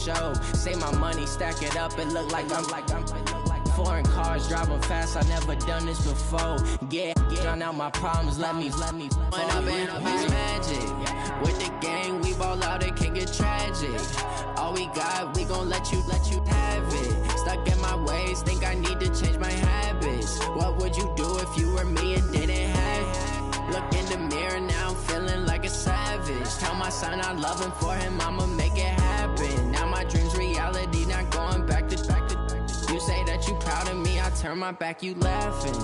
show. Say my money, stack it up, it look like I'm foreign cars, driving fast, I never done this before. Yeah, drown out my problems, let me When I've been up is magic. With the gang, we ball out, it can get tragic. All we got, we gon' let you have it. Stuck in my ways, think I need to change my habits. What would you do if you were me and didn't have it? Look in the mirror, now I'm feeling like a savage. Tell my son I love him, for him I'ma make it happen. Now my dream's reality, not going back to You say that you proud of me, I turn my back, you laughing.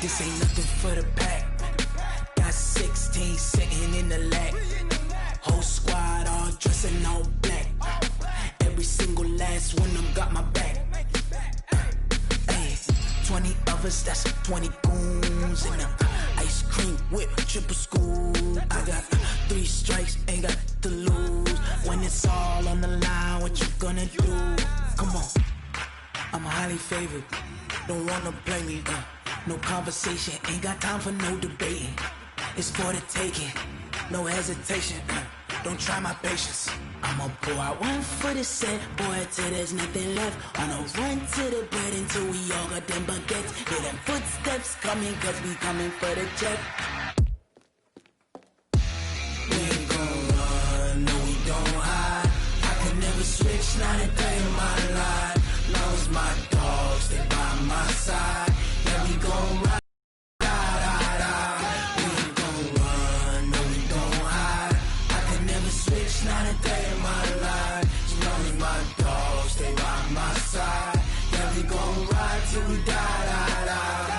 This ain't nothing for the pack. Got 16 sitting in the lag. Whole squad all dressing all black. Every single last one of them got my back. Hey, 20 of us, that's 20 goons in them. Ice cream whip, triple school. I got 3 strikes, ain't got to lose. When it's all on the line, what you gonna do? Come on, I'm highly favored. Don't wanna play me, no conversation, ain't got time for no debating. It's for the taking, no hesitation. Don't try my patience. I'ma pour out one for the set, boy, till there's nothing left. On a run to the bread until we all got them baguettes. Hear them footsteps coming, cause we coming for the check. We ain't gon' run, no we don't hide. I could never switch, not a day in my life. Long as my dogs, they by my side. Yeah, we gon' ride. Not a day in my life. As long as my dogs stay by my side. Yeah, we gon' ride till we die, die, die.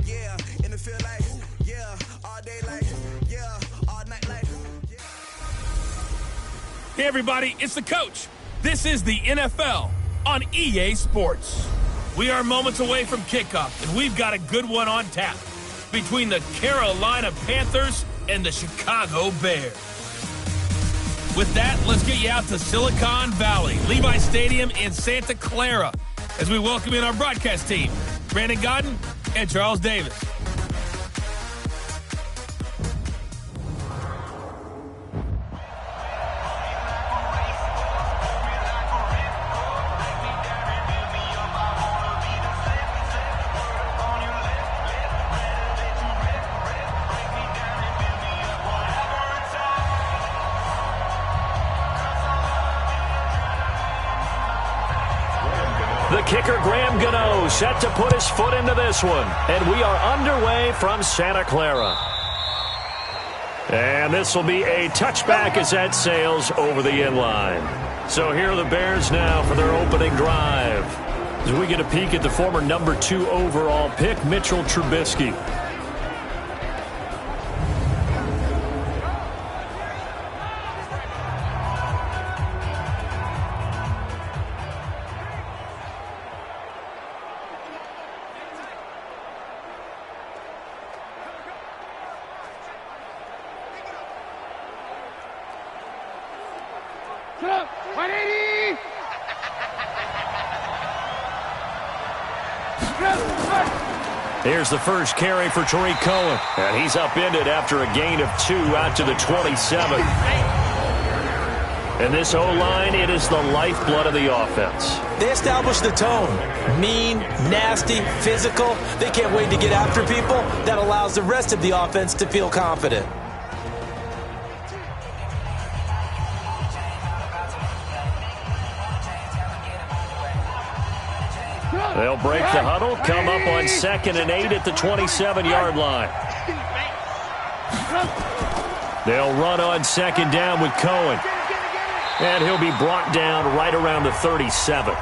Yeah, in the field like, yeah, all day like, yeah, all night like. Hey everybody, it's the coach. This is the NFL on EA Sports. We are moments away from kickoff, and we've got a good one on tap between the Carolina Panthers and the Chicago Bears. With that, let's get you out to Silicon Valley, Levi Stadium in Santa Clara, as we welcome in our broadcast team, Brandon Godden and Charles Davis. The kicker, Graham Gano, set to put his foot into this one. And we are underway from Santa Clara. And this will be a touchback as that sails over the inline. So here are the Bears now for their opening drive. As we get a peek at the former number 2 overall pick, Mitchell Trubisky. Here's the first carry for Tariq Cohen. And he's upended after a gain of 2 out to the 27. And this O-line, it is the lifeblood of the offense. They establish the tone. Mean, nasty, physical. They can't wait to get after people. That allows the rest of the offense to feel confident. They'll break the huddle, come up on 2nd and 8 at the 27-yard line. They'll run on 2nd down with Cohen. And he'll be brought down right around the 37.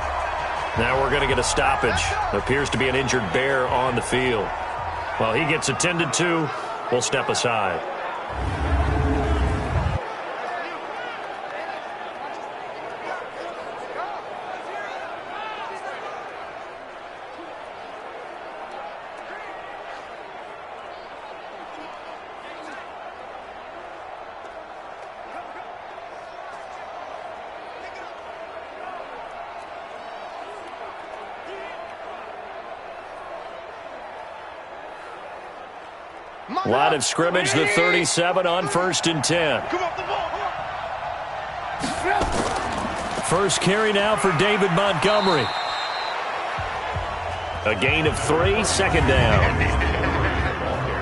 Now we're going to get a stoppage. Appears to be an injured Bear on the field. While he gets attended to, we'll step aside. Line of scrimmage, the 37 on 1st and 10. First carry now for David Montgomery. A gain of 3, 2nd down.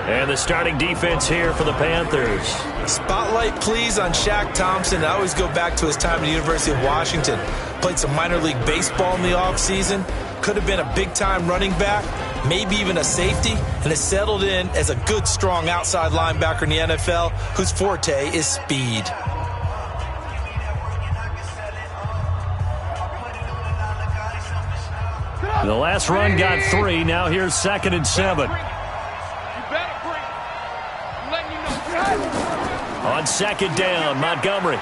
And the starting defense here for the Panthers. Spotlight, please, on Shaq Thompson. I always go back to his time at the University of Washington. Played some minor league baseball in the offseason. Could have been a big-time running back, maybe even a safety, and has settled in as a good, strong outside linebacker in the NFL whose forte is speed. The last run got 3. Now here's 2nd and 7. On 2nd down, Montgomery.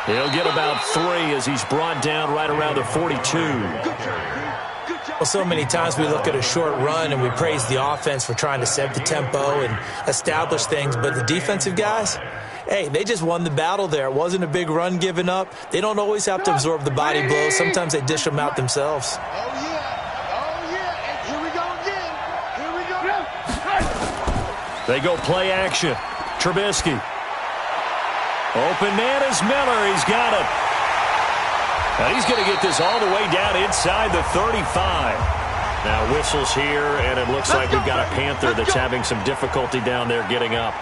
He'll get about 3 as he's brought down right around the 42. Well, so many times we look at a short run and we praise the offense for trying to set the tempo and establish things, but the defensive guys, hey, they just won the battle there. It wasn't a big run given up. They don't always have to absorb the body blows. Sometimes they dish them out themselves. Here we go again. They go play action. Trubisky. Open man is Miller. He's got it. Now he's going to get this all the way down inside the 35. Now whistles here, and it looks like we've got a Panther that's having some difficulty down there getting up.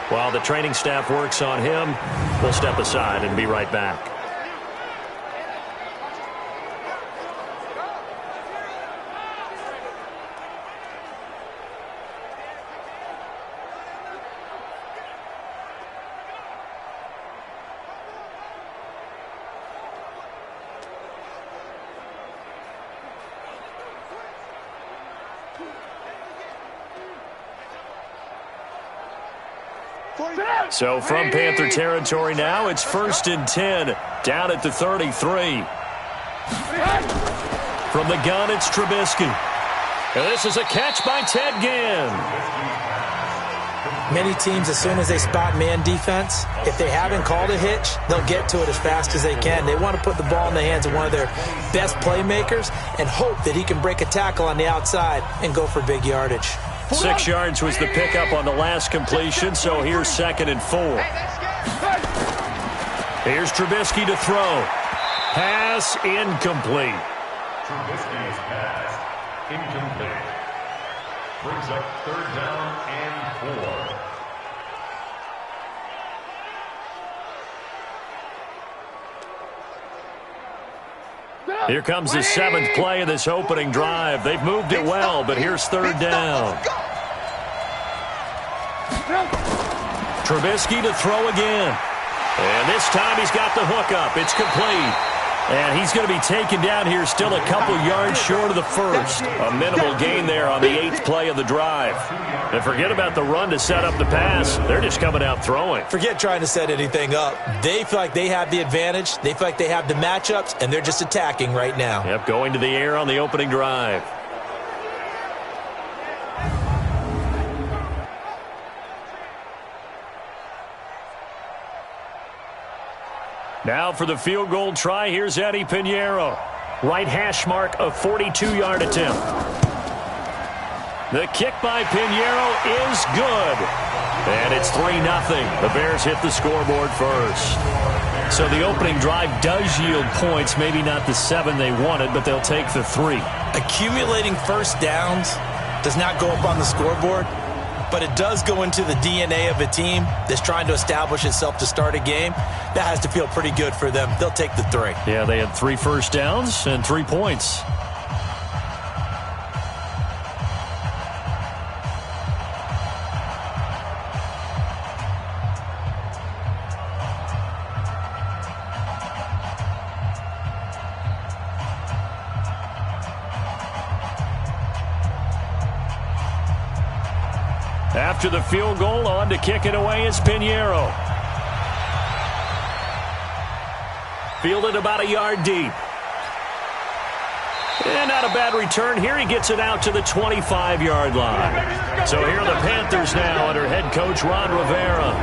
While the training staff works on him, we'll step aside and be right back. So from Panther territory now, it's 1st and 10, down at the 33. From the gun, it's Trubisky. And this is a catch by Ted Ginn. Many teams, as soon as they spot man defense, if they haven't called a hitch, they'll get to it as fast as they can. They want to put the ball in the hands of one of their best playmakers and hope that he can break a tackle on the outside and go for big yardage. 6 yards was the pickup on the last completion, so here's 2nd and 4. Here's Trubisky to throw. Pass incomplete. Trubisky's pass incomplete. Brings up 3rd down and 4. Here comes the 7th play of this opening drive. They've moved it well, but here's 3rd down. Trubisky to throw again. And this time he's got the hook up. It's complete. And he's going to be taken down here still a couple yards short of the first. A minimal gain there on the 8th play of the drive. And forget about the run to set up the pass. They're just coming out throwing. Forget trying to set anything up. They feel like they have the advantage. They feel like they have the matchups, and they're just attacking right now. Yep, going to the air on the opening drive. Now for the field goal try, here's Eddie Pinheiro. Right hash mark, a 42-yard attempt. The kick by Pinheiro is good. And it's 3-0. The Bears hit the scoreboard first. So the opening drive does yield points, maybe not the 7 they wanted, but they'll take the 3. Accumulating first downs does not go up on the scoreboard, but it does go into the DNA of a team that's trying to establish itself to start a game. That has to feel pretty good for them. They'll take the 3. Yeah, they had 3 first downs and 3 points. After the field goal, on to kick it away is Pinheiro. Fielded about a yard deep. And not a bad return here. He gets it out to the 25-yard line. So here are the Panthers now under head coach Ron Rivera.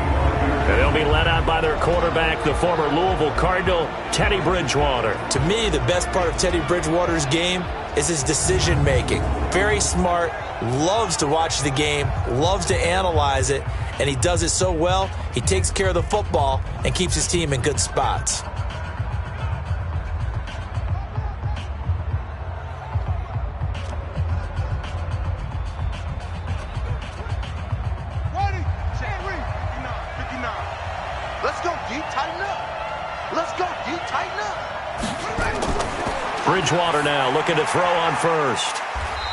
And they'll be led out by their quarterback, the former Louisville Cardinal, Teddy Bridgewater. To me, the best part of Teddy Bridgewater's game is his decision-making. Very smart, loves to watch the game, loves to analyze it, and he does it so well, he takes care of the football and keeps his team in good spots. Let's go deep, tighten up. Let's go deep, tighten up. Bridgewater now looking to throw on first.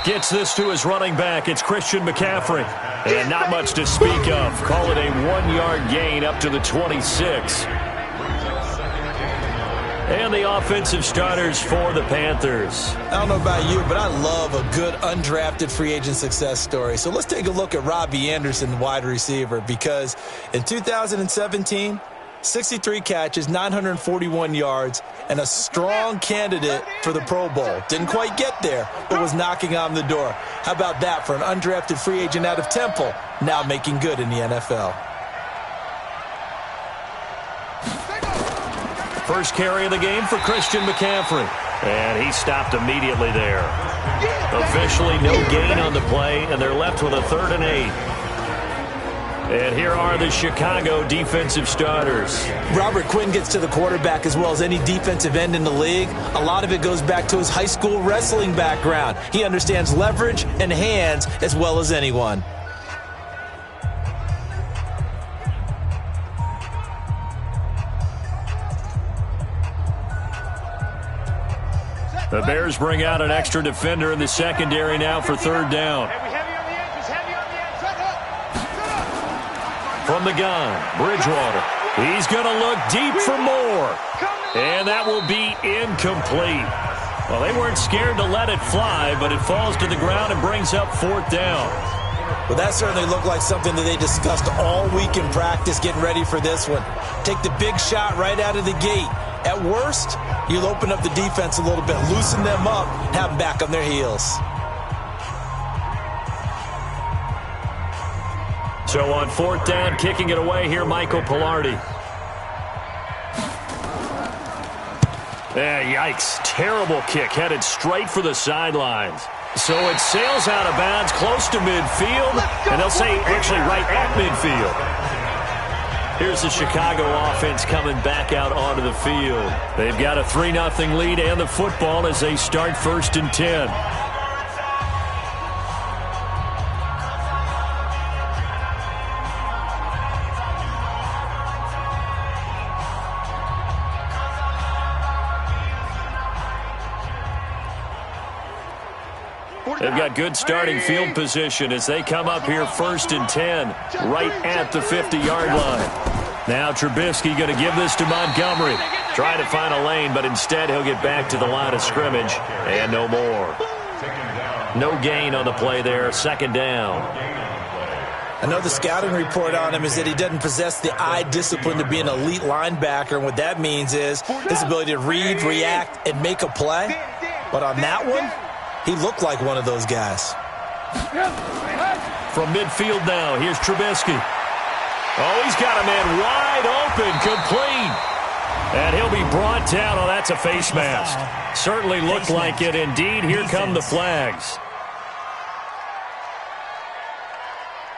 Gets this to his running back. It's Christian McCaffrey. And not much to speak of. Call it a 1-yard gain up to the 26. And the offensive starters for the Panthers. I don't know about you, but I love a good undrafted free agent success story. So let's take a look at Robbie Anderson, wide receiver, because in 2017, 63 catches, 941 yards, and a strong candidate for the Pro Bowl. Didn't quite get there, but was knocking on the door. How about that for an undrafted free agent out of Temple, now making good in the NFL? First carry of the game for Christian McCaffrey. And he stopped immediately there. Officially no gain on the play, and they're left with a 3rd and 8. And here are the Chicago defensive starters. Robert Quinn gets to the quarterback as well as any defensive end in the league. A lot of it goes back to his high school wrestling background. He understands leverage and hands as well as anyone. The Bears bring out an extra defender in the secondary now for 3rd down. From the gun, Bridgewater. He's going to look deep for more. And that will be incomplete. Well, they weren't scared to let it fly, but it falls to the ground and brings up 4th down. Well, that certainly looked like something that they discussed all week in practice, getting ready for this one. Take the big shot right out of the gate. At worst, you'll open up the defense a little bit, loosen them up, have them back on their heels. So on 4th down, kicking it away here, Michael Pilardi. Yikes. Terrible kick, headed straight for the sidelines. So it sails out of bounds close to midfield, and they'll say actually right at midfield. Here's the Chicago offense coming back out onto the field. They've got a 3-0 lead and the football as they start 1st and 10. They've got good starting field position as they come up here 1st and 10, right at the 50-yard line. Now Trubisky going to give this to Montgomery. Trying to find a lane, but instead he'll get back to the line of scrimmage, and no more. No gain on the play there, 2nd down. I know the scouting report on him is that he doesn't possess the eye discipline to be an elite linebacker, and what that means is his ability to read, react, and make a play. But on that one, he looked like one of those guys. From midfield now, here's Trubisky. Oh, he's got a man wide open, complete. And he'll be brought down. Oh, that's a face mask. Certainly looked like it. Indeed, here come the flags.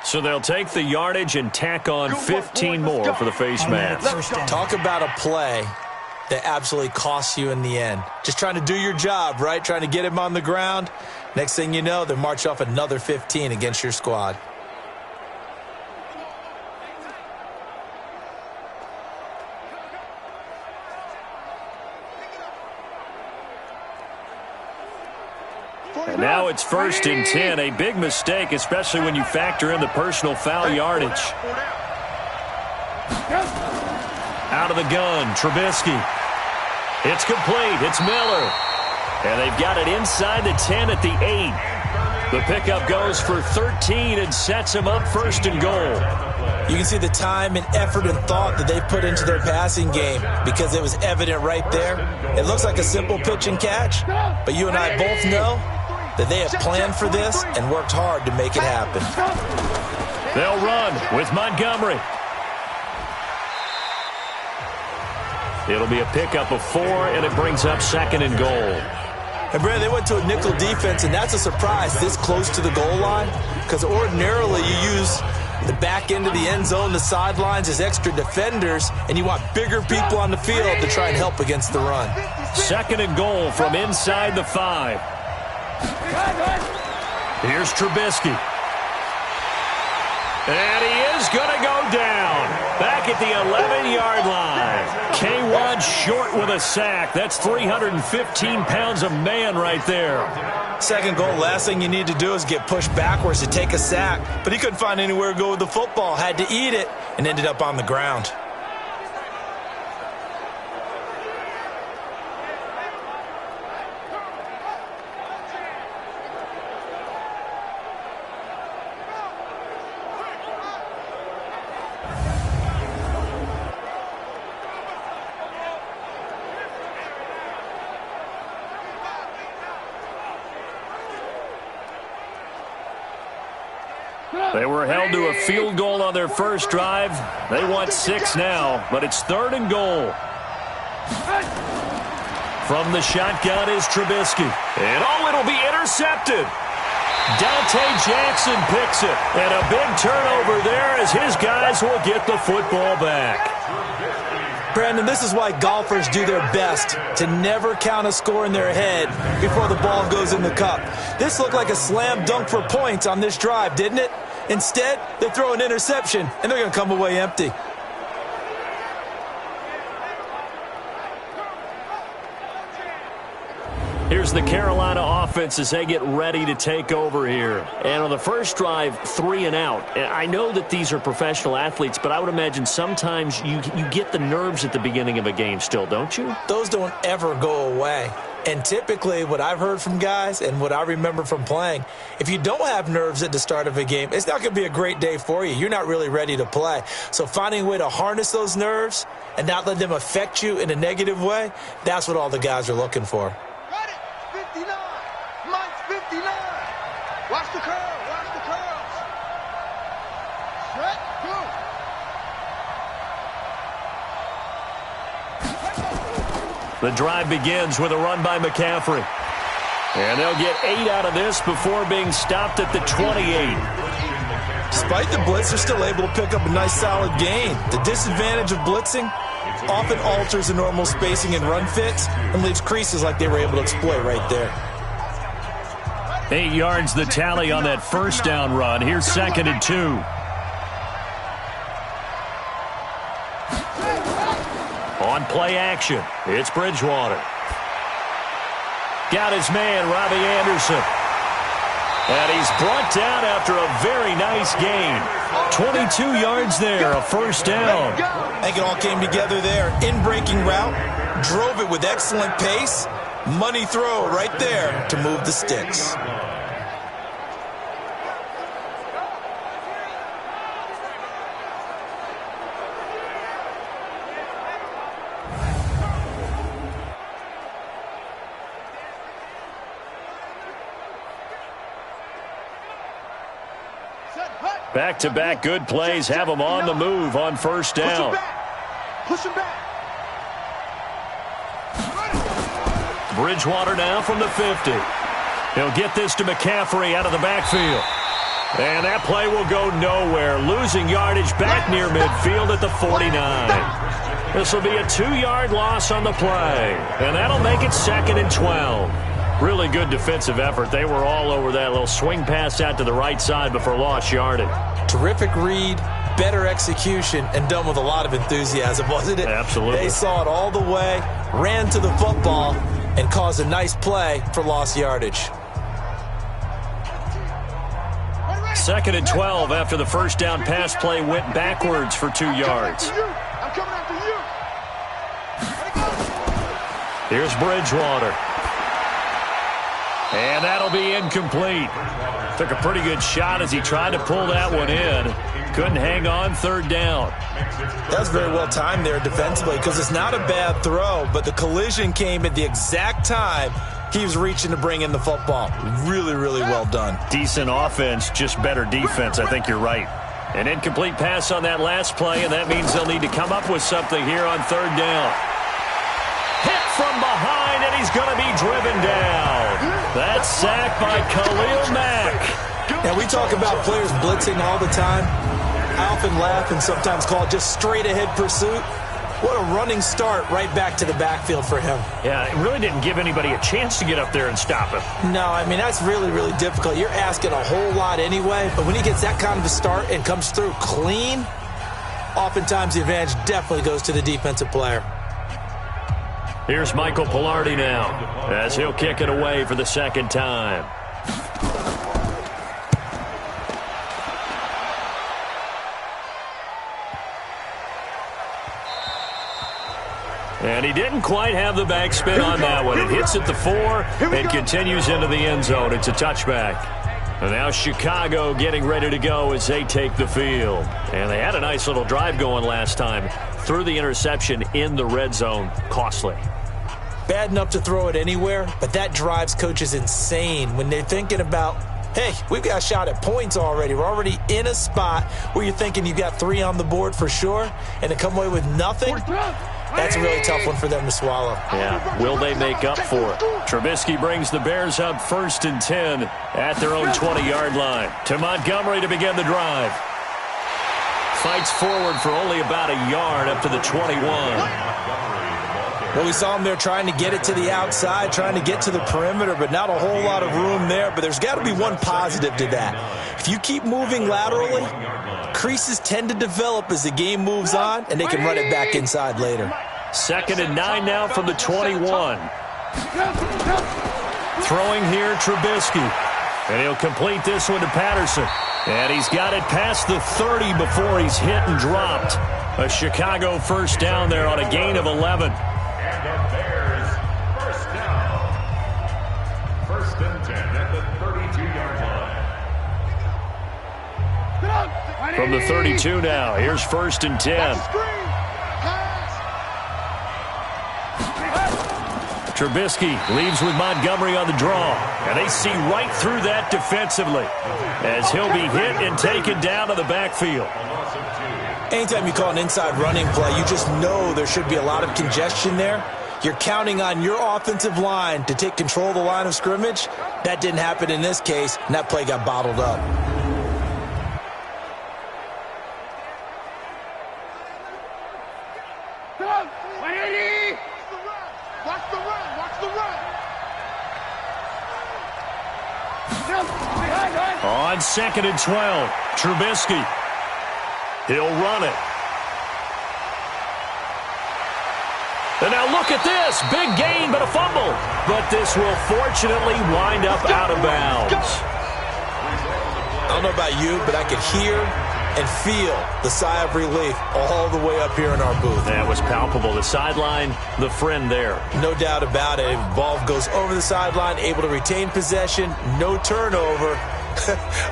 So they'll take the yardage and tack on 15 more for the face mask. Talk about a play that absolutely costs you in the end. Just trying to do your job, right? Trying to get him on the ground. Next thing you know, they march off another 15 against your squad. And now it's 1st and 10, a big mistake, especially when you factor in the personal foul yardage. Out of the gun, Trubisky. It's complete. It's Miller. And they've got it inside the 10 at the 8. The pickup goes for 13 and sets them up 1st and goal. You can see the time and effort and thought that they put into their passing game because it was evident right there. It looks like a simple pitch and catch, but you and I both know that they have planned for this and worked hard to make it happen. They'll run with Montgomery. It'll be a pickup of 4, and it brings up 2nd and goal. And, Brad, they went to a nickel defense, and that's a surprise this close to the goal line because ordinarily you use the back end of the end zone, the sidelines as extra defenders, and you want bigger people on the field to try and help against the run. 2nd and goal from inside the 5. Here's Trubisky. And he is going to go down. Back at the 11-yard line. K1 short with a sack. That's 315 pounds of man right there. 2nd goal, last thing you need to do is get pushed backwards to take a sack. But he couldn't find anywhere to go with the football. Had to eat it and ended up on the ground. They were held to a field goal on their first drive. They want 6 now, but it's 3rd and goal. From the shotgun is Trubisky. And it'll be intercepted. Dante Jackson picks it. And a big turnover there as his guys will get the football back. Brandon, this is why golfers do their best to never count a score in their head before the ball goes in the cup. This looked like a slam dunk for points on this drive, didn't it? Instead, they throw an interception, and they're going to come away empty. Here's the Carolina offense as they get ready to take over here. And on the first drive, 3 and out. And I know that these are professional athletes, but I would imagine sometimes you get the nerves at the beginning of a game still, don't you? Those don't ever go away. And typically what I've heard from guys and what I remember from playing, if you don't have nerves at the start of a game, it's not going to be a great day for you. You're not really ready to play. So finding a way to harness those nerves and not let them affect you in a negative way, that's what all the guys are looking for. Got it. 59. Mike's 59. Watch the curl. Watch the curls. Straight. Go. The drive begins with a run by McCaffrey. And they'll get 8 out of this before being stopped at the 28. Despite the blitz, they're still able to pick up a nice solid gain. The disadvantage of blitzing often alters the normal spacing and run fits and leaves creases like they were able to exploit right there. 8 yards the tally on that first down run. Here's 2nd and 2. On play action, it's Bridgewater. Got his man, Robbie Anderson. And he's brought down after a very nice gain. 22 yards there, a first down. I think it all came together there. In-breaking route, drove it with excellent pace. Money throw right there to move the sticks. Back-to-back good plays have them on the move on first down. Push him back. Bridgewater now from the 50. He'll get this to McCaffrey out of the backfield. And that play will go nowhere, losing yardage back near midfield at the 49. This will be a 2-yard loss on the play, and that'll make it 2nd and 12. Really good defensive effort. They were all over that little swing pass out to the right side before lost yardage. Terrific read, better execution, and done with a lot of enthusiasm, wasn't it? Absolutely. They saw it all the way, ran to the football, and caused a nice play for lost yardage. 2nd and 12 after the first down pass play went backwards for 2 yards. I'm coming after you. Here's Bridgewater. And that'll be incomplete. Took a pretty good shot as he tried to pull that one in. Couldn't hang on, 3rd down. That was very well timed there defensively because it's not a bad throw, but the collision came at the exact time he was reaching to bring in the football. Really, really well done. Decent offense, just better defense. I think you're right. An incomplete pass on that last play, and that means they'll need to come up with something here on 3rd down. Hit from behind, and he's going to be driven down. That's sacked by Khalil Mack. And we talk about players blitzing all the time. I often laugh and sometimes call it just straight-ahead pursuit. What a running start right back to the backfield for him. Yeah, it really didn't give anybody a chance to get up there and stop him. No, I mean, that's really, really difficult. You're asking a whole lot anyway, but when he gets that kind of a start and comes through clean, oftentimes the advantage definitely goes to the defensive player. Here's Michael Pilardi now as he'll kick it away for the 2nd time. And he didn't quite have the backspin on that one. It hits at the 4 and continues into the end zone. It's a touchback. And now Chicago getting ready to go as they take the field. And they had a nice little drive going last time. Threw the interception in the red zone. Costly. Bad enough to throw it anywhere, but that drives coaches insane when they're thinking about, hey, we've got a shot at points already. We're already in a spot where you're thinking you got 3 on the board for sure, and to come away with nothing, that's a really tough one for them to swallow. Yeah, will they make up for it? Trubisky brings the Bears up 1st and 10 at their own 20-yard line. To Montgomery to begin the drive. Fights forward for only about a yard up to the 21. Well, we saw him there trying to get it to the outside, trying to get to the perimeter, but not a whole lot of room there. But there's got to be one positive to that. If you keep moving laterally, creases tend to develop as the game moves on, and they can run it back inside later. 2nd and 9 now from the 21. Throwing here, Trubisky. And he'll complete this one to Patterson. And he's got it past the 30 before he's hit and dropped. A Chicago 1st down there on a gain of 11. And the Bears, 1st down. 1st and 10 at the 32-yard line. From the 32 now, here's 1st and 10. Trubisky leaves with Montgomery on the draw. And they see right through that defensively as he'll be hit and taken down to the backfield. Anytime you call an inside running play, you just know there should be a lot of congestion there. You're counting on your offensive line to take control of the line of scrimmage. That didn't happen in this case, and that play got bottled up. On 2nd and 12, Trubisky. He'll run it. And now look at this. Big gain, but a fumble. But this will fortunately wind up out of bounds. I don't know about you, but I could hear and feel the sigh of relief all the way up here in our booth. That was palpable. The sideline, the friend there. No doubt about it. Ball goes over the sideline, able to retain possession, no turnover.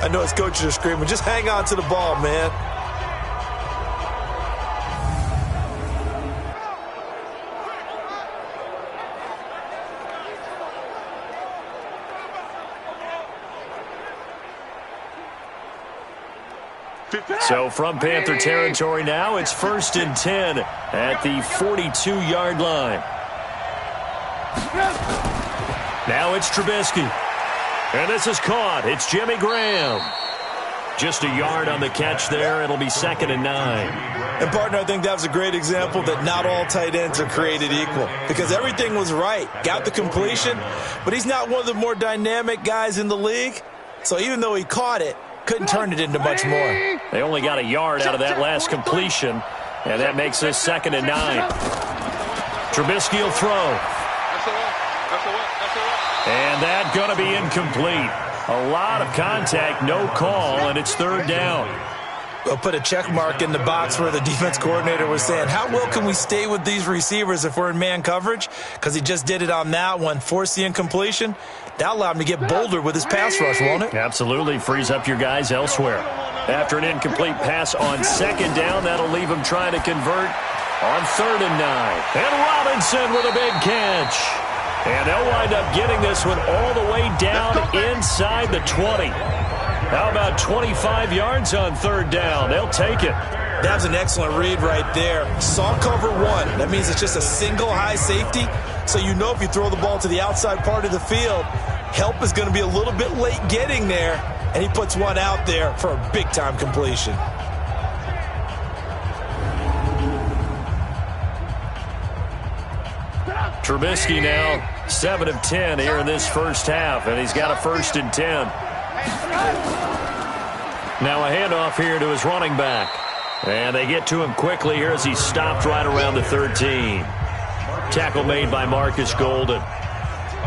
I know his coaches are screaming, just hang on to the ball, man. So from Panther territory now, it's 1st and 10 at the 42-yard line. Now it's Trubisky. And this is caught. It's Jimmy Graham. Just a yard on the catch there. It'll be 2nd and 9. And, partner, I think that was a great example that not all tight ends are created equal because everything was right. Got the completion, but he's not one of the more dynamic guys in the league. So even though he caught it, couldn't turn it into much more. They only got a yard out of that last completion, and that makes this 2nd and 9. Trubisky will throw. And that's going to be incomplete. A lot of contact, no call, and it's 3rd down. We'll put a check mark in the box where the defense coordinator was saying, how well can we stay with these receivers if we're in man coverage? Because he just did it on that one, forced the incompletion. That allowed him to get bolder with his pass rush, won't it? Absolutely. Frees up your guys elsewhere. After an incomplete pass on 2nd down, that'll leave him trying to convert on 3rd and 9. And Robinson with a big catch. And they'll wind up getting this one all the way down inside the 20. How about 25 yards on 3rd down? They'll take it. That's an excellent read right there. Saw cover 1. That means it's just a single high safety. So you know if you throw the ball to the outside part of the field, help is going to be a little bit late getting there. And he puts one out there for a big-time completion. Trubisky now 7 of 10 here in this first half, and he's got a 1st and 10. Now a handoff here to his running back. And they get to him quickly here as he stopped right around the 13. Tackle made by Marcus Golden.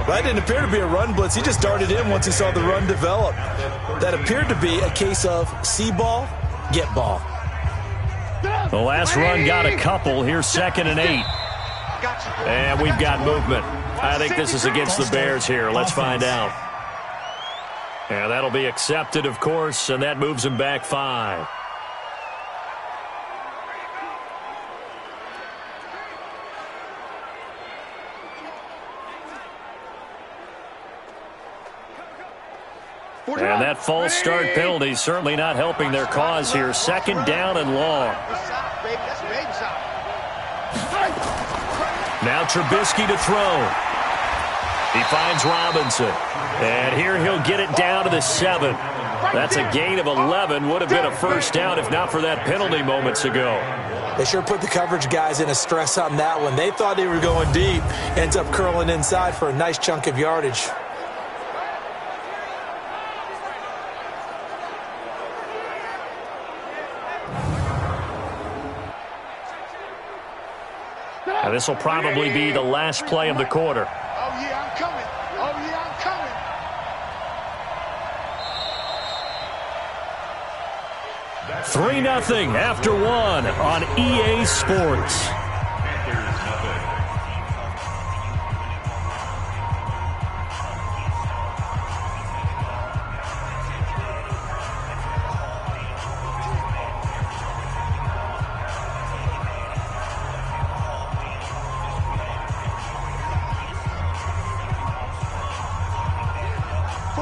That didn't appear to be a run blitz. He just darted in once he saw the run develop. That appeared to be a case of see ball, get ball. The last run got a couple. Here's 2nd and 8. And we've got movement. I think this is against the Bears here. Let's find out. And that'll be accepted, of course, and that moves him back 5. And that false start penalty certainly not helping their cause here. 2nd down and long. Now Trubisky to throw. He finds Robinson. And here he'll get it down to the 7. That's a gain of 11. Would have been a 1st down if not for that penalty moments ago. They sure put the coverage guys in a stress on that one. They thought they were going deep. Ends up curling inside for a nice chunk of yardage. Now this will probably be the last play of the quarter. Oh, yeah, I'm coming. Oh, yeah, I'm coming. 3-0 after 1 on EA Sports.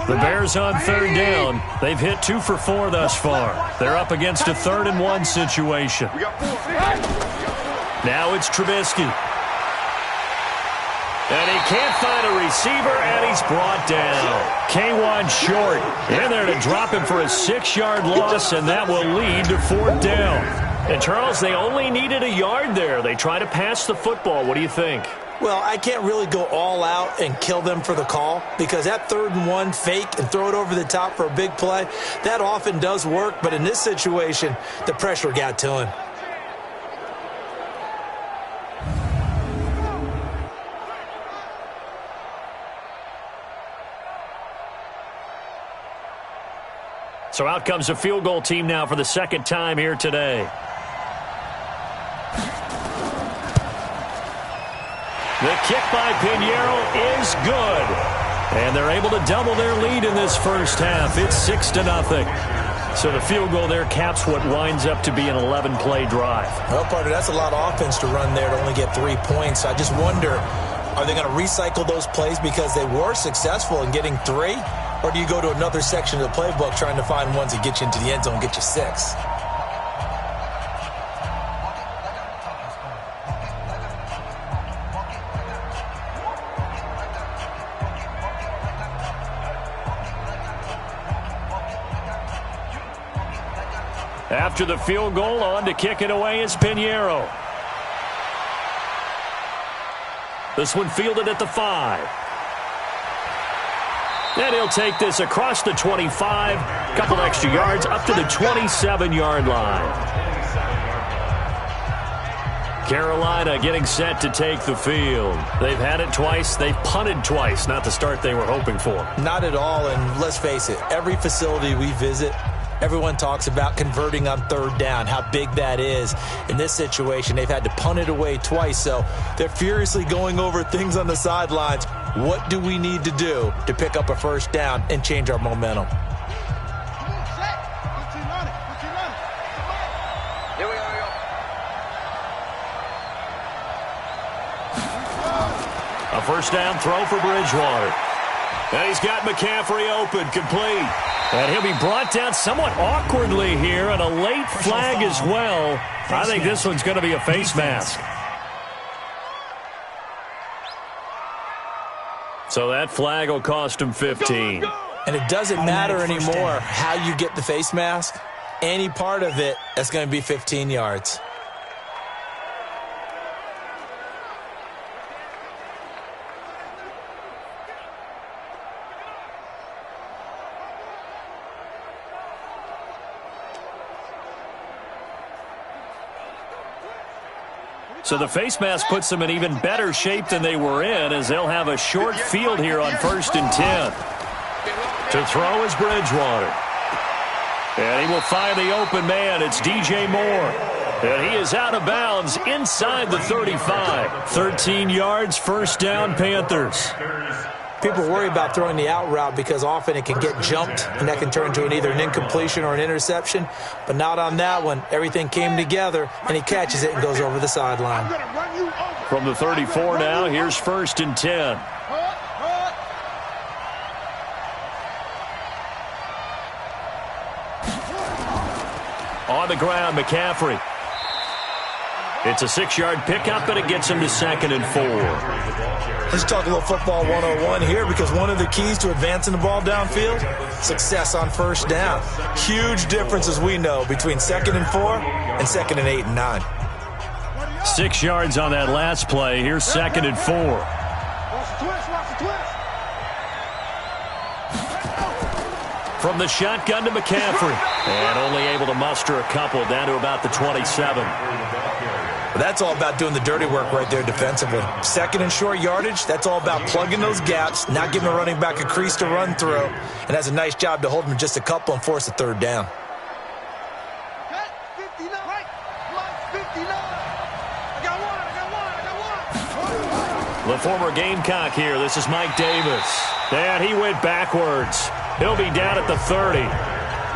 The Bears on 3rd down. They've hit 2 for 4 thus far. They're up against a 3rd and 1 situation. Now it's Trubisky. And he can't find a receiver, and he's brought down. K1 short. In there to drop him for a 6-yard loss, and that will lead to 4th down. And, Charles, they only needed a yard there. They try to pass the football. What do you think? Well, I can't really go all out and kill them for the call because that 3rd and 1 fake and throw it over the top for a big play, that often does work. But in this situation, the pressure got to him. So out comes a field goal team now for the 2nd time here today. The kick by Pinheiro is good. And they're able to double their lead in this first half. It's 6-0. So the field goal there caps what winds up to be an 11-play drive. Well, partner, that's a lot of offense to run there to only get 3 points. I just wonder, are they going to recycle those plays because they were successful in getting 3? Or do you go to another section of the playbook trying to find ones that get you into the end zone and get you 6? After the field goal, on to kick it away is Pinheiro. This one fielded at the 5. And he'll take this across the 25, couple extra yards up to the 27-yard line. Carolina getting set to take the field. They've had it twice. They've punted twice. Not the start they were hoping for. Not at all, and let's face it, every facility we visit, everyone talks about converting on third down, how big that is. In this situation, they've had to punt it away twice, so they're furiously going over things on the sidelines. What do we need to do to pick up a first down and change our momentum? A first down throw for Bridgewater. And he's got McCaffrey open, complete. And he'll be brought down somewhat awkwardly here, and a late flag as well. I think this one's going to be a face mask. So that flag will cost him 15. And it doesn't matter anymore how you get the face mask. Any part of it, that's going to be 15 yards. So the face mask puts them in even better shape than they were in, as they'll have a short field here on 1st and 10. To throw is Bridgewater. And he will find the open man. It's DJ Moore. And he is out of bounds inside the 35. 13 yards, first down, Panthers. People worry about throwing the out route because often it can get jumped, and that can turn into either an incompletion or an interception. But not on that one. Everything came together, and he catches it and goes over the sideline. From the 34 now, here's 1st and 10. On the ground, McCaffrey. It's a 6-yard pickup, and it gets him to 2nd and 4. Let's talk a little football 101 here, because one of the keys to advancing the ball downfield, success on first down. Huge difference, as we know, between 2nd and 4 and 2nd and 8 and 9. 6 yards on that last play. Here's 2nd and 4. From the shotgun to McCaffrey. And only able to muster a couple down to about the 27. That's all about doing the dirty work right there defensively. 2nd and short yardage, that's all about plugging those gaps, not giving a running back a crease to run through, and has a nice job to hold him just a couple and force a third down. The former Gamecock here. This is Mike Davis. And he went backwards. He'll be down at the 30.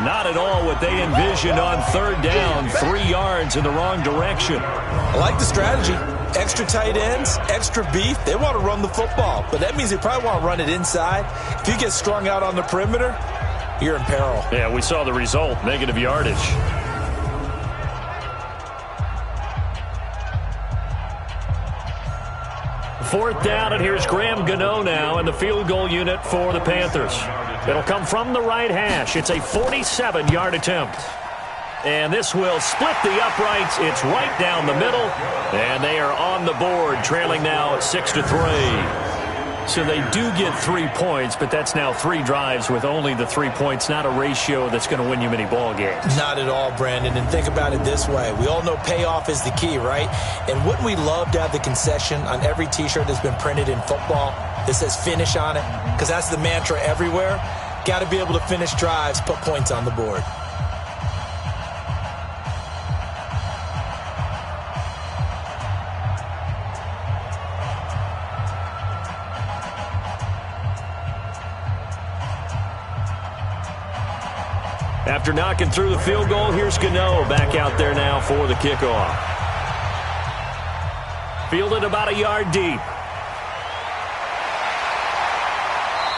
Not at all what they envisioned on third down. 3 yards in the wrong direction. I like the strategy. Extra tight ends, extra beef. They want to run the football, but that means they probably want to run it inside. If you get strung out on the perimeter, you're in peril. Yeah, we saw the result. Negative yardage. Fourth down, and here's Graham Gano now in the field goal unit for the Panthers. It'll come from the right hash. It's a 47-yard attempt. And this will split the uprights. It's right down the middle. And they are on the board, trailing now 6-3. So they do get 3 points, but that's now 3 drives with only the 3 points, not a ratio that's going to win you many ball games. Not at all, Brandon. And think about it this way. We all know payoff is the key, right? And wouldn't we love to have the concession on every T-shirt that's been printed in football that says finish on it? Because that's the mantra everywhere. Got to be able to finish drives, put points on the board. After knocking through the field goal, here's Gano back out there now for the kickoff. Fielded about a yard deep.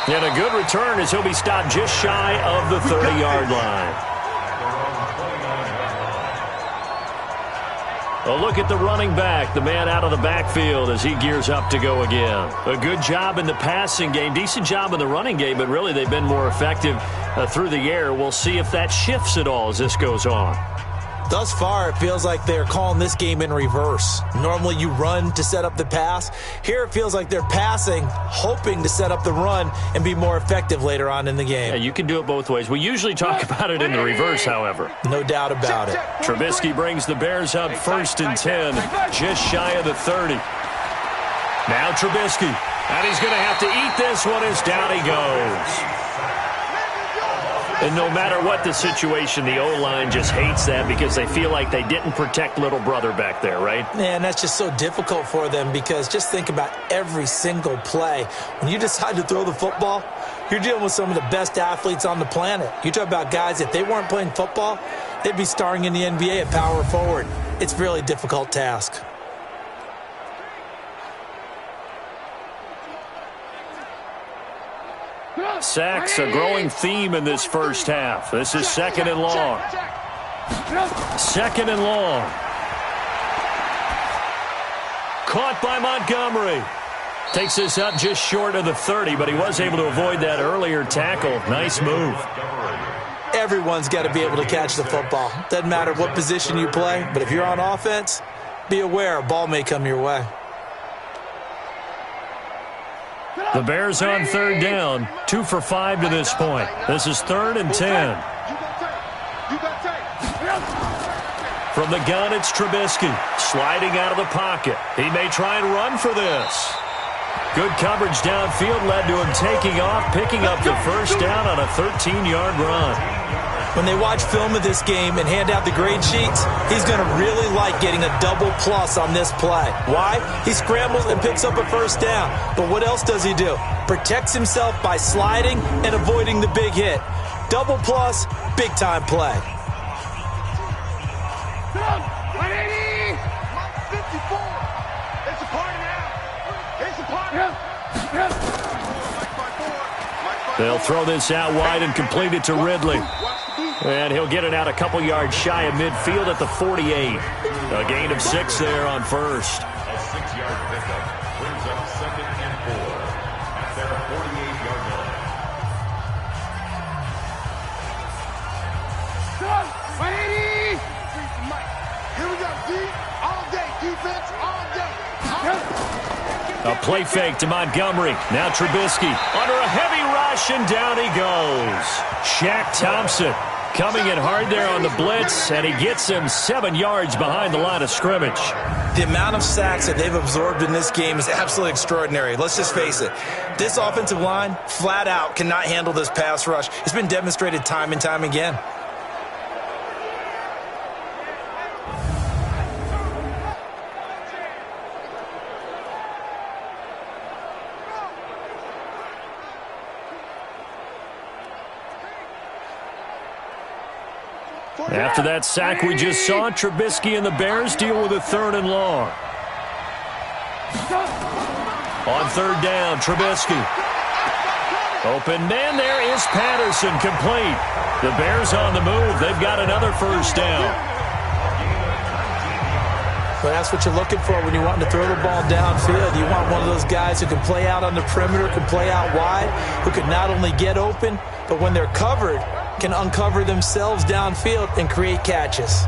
And a good return as he'll be stopped just shy of the 30-yard line. A look at the running back, the man out of the backfield as he gears up to go again. A good job in the passing game, decent job in the running game, but really they've been more effective through the air. We'll see if that shifts at all as this goes on. Thus far, it feels like they're calling this game in reverse. Normally, you run to set up the pass. Here, it feels like they're passing, hoping to set up the run and be more effective later on in the game. Yeah, you can do it both ways. We usually talk about it in the reverse, however. No doubt about it. Trubisky brings the Bears up 1st and 10, just shy of the 30. Now Trubisky, and he's going to have to eat this one as down he goes. And no matter what the situation, the O-line just hates that because they feel like they didn't protect little brother back there, right? Man, that's just so difficult for them because just think about every single play. When you decide to throw the football, you're dealing with some of the best athletes on the planet. You talk about guys, if they weren't playing football, they'd be starring in the NBA at power forward. It's a really difficult task. Sacks, a growing theme in this first half. This is 2nd and long. 2nd and long. Caught by Montgomery. Takes this up just short of the 30, but he was able to avoid that earlier tackle. Nice move. Everyone's got to be able to catch the football. Doesn't matter what position you play, but if you're on offense, be aware a ball may come your way. The Bears on 3rd down, 2 for 5 to this point. This is 3rd and 10. From the gun, it's Trubisky, sliding out of the pocket. He may try and run for this. Good coverage downfield led to him taking off, picking up the first down on a 13-yard run. When they watch film of this game and hand out the grade sheets, he's going to really like getting a double plus on this play. Why? He scrambles and picks up a first down. But what else does he do? Protects himself by sliding and avoiding the big hit. Double plus, big-time play. They'll throw this out wide and complete it to Ridley. And he'll get it out a couple yards shy of midfield at the 48. A gain of 6 there on first. A 6-yard pickup brings up 2nd and 4 at their 48-yard line. Here we go, D. All day, defense, all day. A play fake to Montgomery. Now Trubisky under a heavy rush, and down he goes. Shaq Thompson coming in hard there on the blitz, and he gets him 7 yards behind the line of scrimmage. The amount of sacks that they've absorbed in this game is absolutely extraordinary. Let's just face it. This offensive line, flat out, cannot handle this pass rush. It's been demonstrated time and time again. After that sack we just saw, Trubisky and the Bears deal with a 3rd and long. On 3rd down, Trubisky. Open man, there is Patterson, complete. The Bears on the move. They've got another first down. Well, that's what you're looking for when you want to throw the ball downfield. You want one of those guys who can play out on the perimeter, can play out wide, who can not only get open, but when they're covered, can uncover themselves downfield and create catches.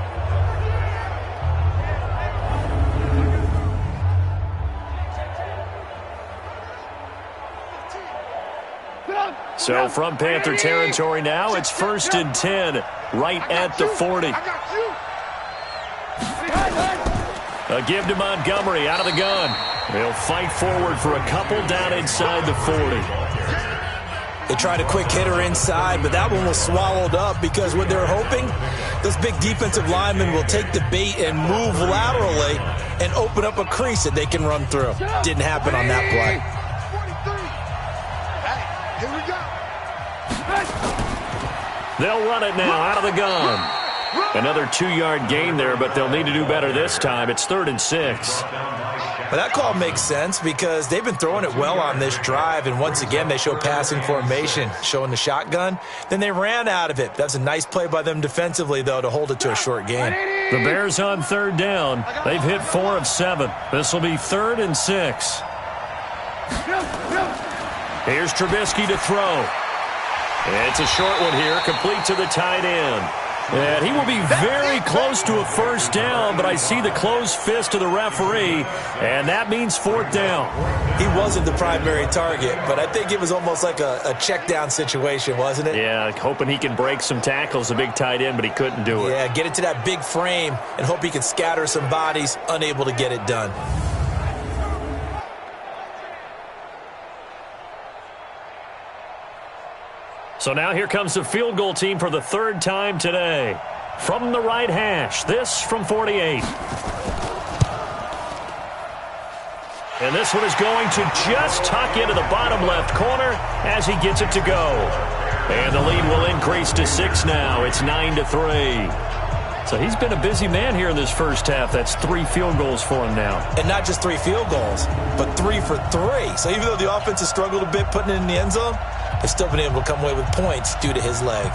So from Panther territory now, it's 1st and 10, right at the 40. A give to Montgomery out of the gun. They'll fight forward for a couple down inside the 40. They tried a quick hitter inside, but that one was swallowed up because what they're hoping, those big defensive linemen will take the bait and move laterally and open up a crease that they can run through. Didn't happen on that play. Here we go. They'll run it now out of the gun. Another 2-yard gain there, but they'll need to do better this time. It's 3rd and 6. Well, that call makes sense because they've been throwing it well on this drive, and once again they show passing formation, showing the shotgun. Then they ran out of it. That's a nice play by them defensively, though, to hold it to a short gain. The Bears on 3rd down. They've hit 4 of 7. This will be 3rd and 6. Here's Trubisky to throw. It's a short one here, complete to the tight end. And he will be very close to a first down, but I see the closed fist of the referee, and that means fourth down. He wasn't the primary target, but I think it was almost like a check down situation, wasn't it? Yeah, hoping he can break some tackles, a big tight end, but he couldn't do it. Yeah, get into that big frame and hope he can scatter some bodies, unable to get it done. So now here comes the field goal team for the third time today. From the right hash, this from 48. And this one is going to just tuck into the bottom left corner as he gets it to go. And the lead will increase to 6 now. It's 9-3. So he's been a busy man here in this first half. That's 3 field goals for him now. And not just 3 field goals, but 3 for 3. So even though the offense has struggled a bit putting it in the end zone, they've still been able to come away with points due to his leg.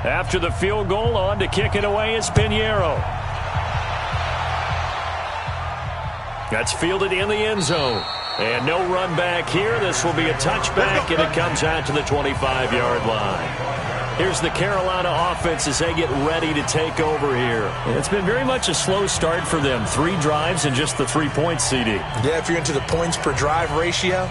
After the field goal, on to kick it away is Pinheiro. That's fielded in the end zone. And no run back here. This will be a touchback, and it comes out to the 25-yard line. Here's the Carolina offense as they get ready to take over here. It's been very much a slow start for them. 3 drives and just the 3 points, CD. Yeah, if you're into the points per drive ratio,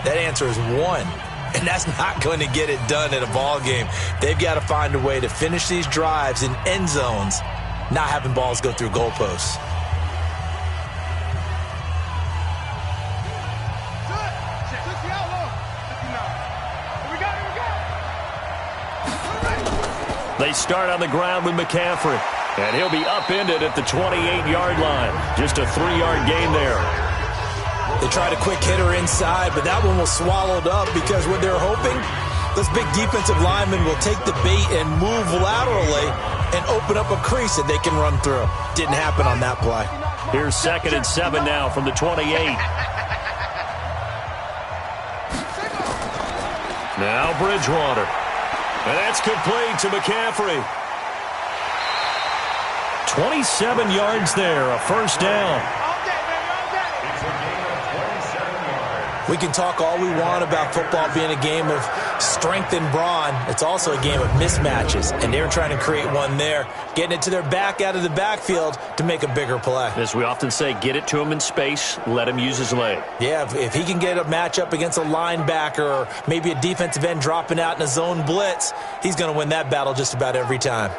that answer is 1. And that's not going to get it done in a ball game. They've got to find a way to finish these drives in end zones, not having balls go through goalposts. They start on the ground with McCaffrey. And he'll be upended at the 28-yard line. Just a 3-yard gain there. They tried a quick hitter inside, but that one was swallowed up because what they're hoping, those big defensive linemen will take the bait and move laterally and open up a crease that they can run through. Didn't happen on that play. Here's 2nd and 7 now from the 28. Now Bridgewater. And that's complete to McCaffrey. 27 yards there, a first down. We can talk all we want about football being a game of strength and brawn. It's also a game of mismatches, and they're trying to create one there, getting it to their back out of the backfield to make a bigger play. As we often say, get it to him in space, let him use his leg. Yeah, if he can get a matchup against a linebacker or maybe a defensive end dropping out in a zone blitz, he's going to win that battle just about every time.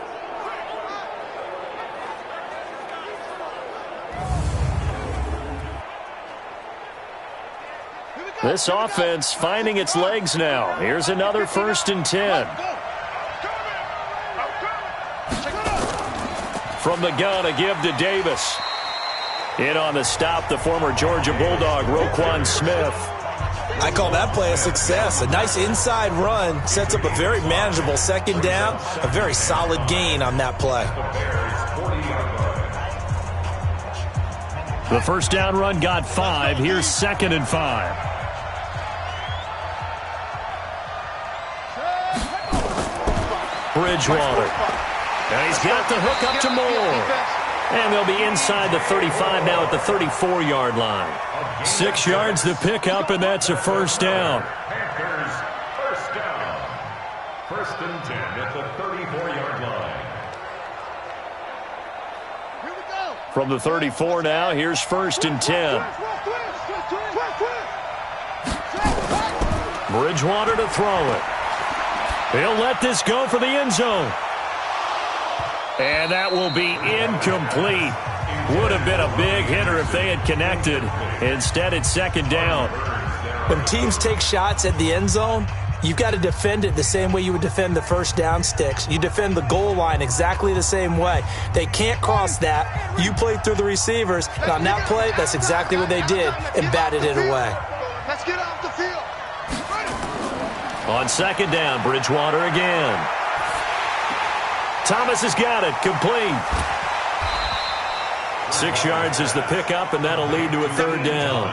This offense finding its legs now. Here's another 1st and 10. From the gun, a give to Davis. In on the stop, the former Georgia Bulldog, Roquan Smith. I call that play a success. A nice inside run sets up a very manageable 2nd down. A very solid gain on that play. The first down run got 5. Here's 2nd and 5. Bridgewater. And he's got the hook up to Moore. And they'll be inside the 35 now at the 34-yard line. 6 yards to pick up, and that's a first down. Panthers, first down. 1st and 10 at the 34-yard line. From the 34 now, here's 1st and 10. Bridgewater to throw it. He'll let this go for the end zone. And that will be incomplete. Would have been a big hitter if they had connected. Instead, it's 2nd down. When teams take shots at the end zone, you've got to defend it the same way you would defend the first down sticks. You defend the goal line exactly the same way. They can't cross that. You play through the receivers. And on that play, that's exactly what they did and batted it away. Let's get off the field. On 2nd down, Bridgewater again. Thomas has got it, complete. 6 yards is the pickup, and that'll lead to a 3rd down.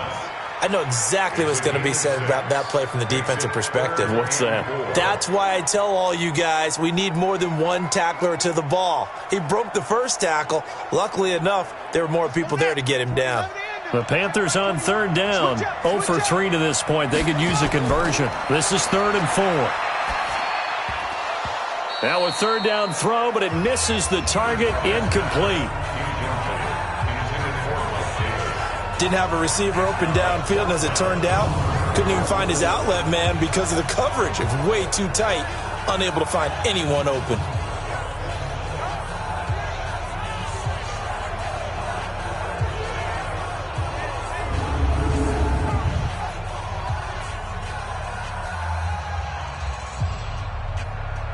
I know exactly what's going to be said about that play from the defensive perspective. What's that? That's why I tell all you guys we need more than one tackler to the ball. He broke the first tackle. Luckily enough, there were more people there to get him down. The Panthers on third down. 0 for 3 to this point. They could use a conversion. This is 3rd and 4. Now a third down throw, but it misses the target. Incomplete. Didn't have a receiver open downfield, and as it turned out, couldn't even find his outlet man because of the coverage. It was way too tight, unable to find anyone open.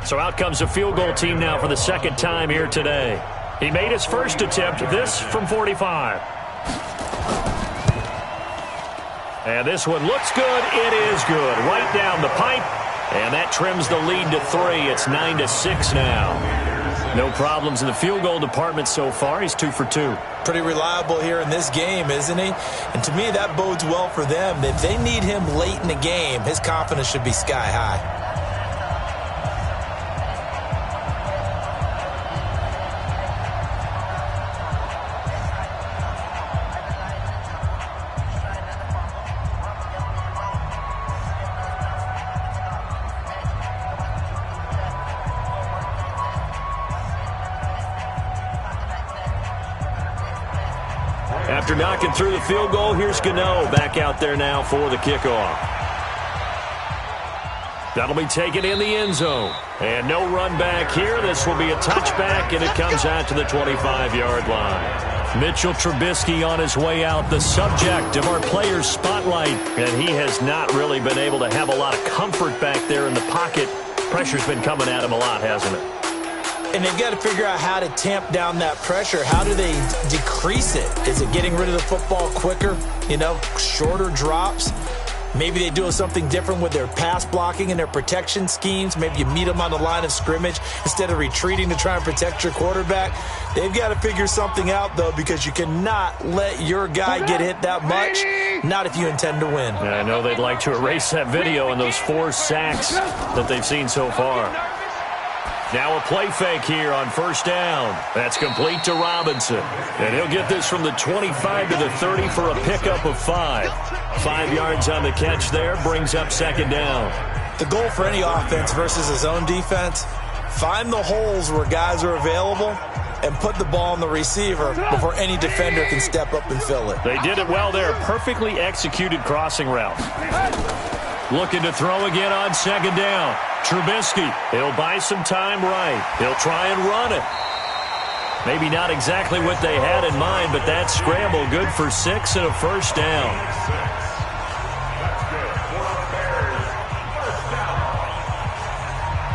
So out comes a field goal team now for the second time here today. He made his first attempt, this from 45. And this one looks good. It is good. Right down the pipe. And that trims the lead to 3. It's 9-6 now. No problems in the field goal department so far. He's 2 for 2. Pretty reliable here in this game, isn't he? And to me, that bodes well for them. If they need him late in the game, his confidence should be sky high. After knocking through the field goal, here's Gano back out there now for the kickoff. That'll be taken in the end zone. And no run back here. This will be a touchback, and it comes out to the 25-yard line. Mitchell Trubisky on his way out, the subject of our players' spotlight. And he has not really been able to have a lot of comfort back there in the pocket. Pressure's been coming at him a lot, hasn't it? And they've got to figure out how to tamp down that pressure. How do they decrease it? Is it getting rid of the football quicker? You know, shorter drops? Maybe they do something different with their pass blocking and their protection schemes. Maybe you meet them on the line of scrimmage instead of retreating to try and protect your quarterback. They've got to figure something out, though, because you cannot let your guy get hit that much, not if you intend to win. Yeah, I know they'd like to erase that video and those 4 sacks that they've seen so far. Now a play fake here on first down. That's complete to Robinson. And he'll get this from the 25 to the 30 for a pickup of 5. 5 yards on the catch there, brings up second down. The goal for any offense versus his own defense, find the holes where guys are available and put the ball on the receiver before any defender can step up and fill it. They did it well there. Perfectly executed crossing route. Looking to throw again on second down. Trubisky, he'll buy some time right. He'll try and run it. Maybe not exactly what they had in mind, but that scramble good for 6 and a first down. That's good for the Bears. First down.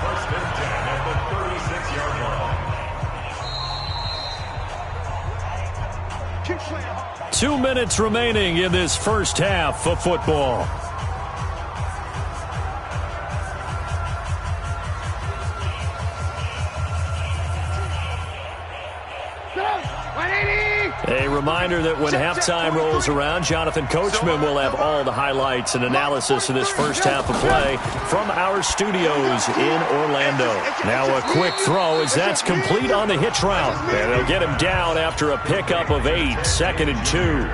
First and 10 at the 36-yard line. 2 minutes remaining in this first half of football. A reminder that when halftime rolls around, Jonathan Coachman will have all the highlights and analysis of this first half of play from our studios in Orlando. Now a quick throw as that's complete on the hitch route. And they'll get him down after a pickup of 8, 2nd and 2.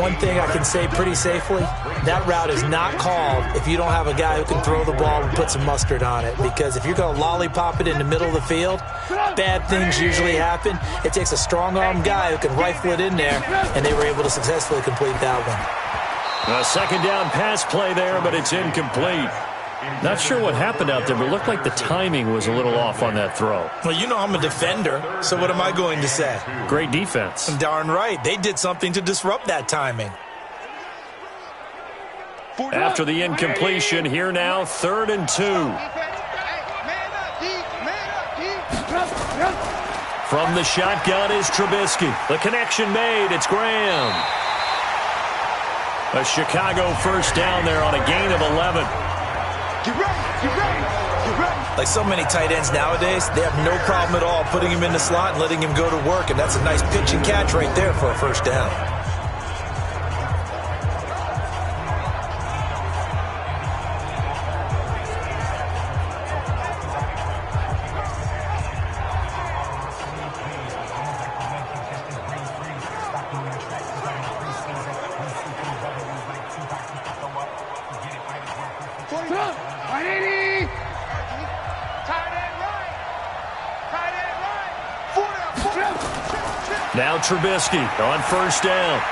One thing I can say pretty safely, that route is not called if you don't have a guy who can throw the ball and put some mustard on it. Because if you're going to lollipop it in the middle of the field, bad things usually happen. It takes a strong-arm guy who can rifle it in there, and they were able to successfully complete that one. A second down pass play there, but it's incomplete. Not sure what happened out there, but it looked like the timing was a little off on that throw. Well, you know I'm a defender, so what am I going to say? Great defense. Darn right. They did something to disrupt that timing. After the incompletion, here now, 3rd and 2. From the shotgun is Trubisky. The connection made. It's Graham. A Chicago first down there on a gain of 11. Like so many tight ends nowadays, they have no problem at all putting him in the slot and letting him go to work, and that's a nice pitch and catch right there for a first down. Now Trubisky on first down.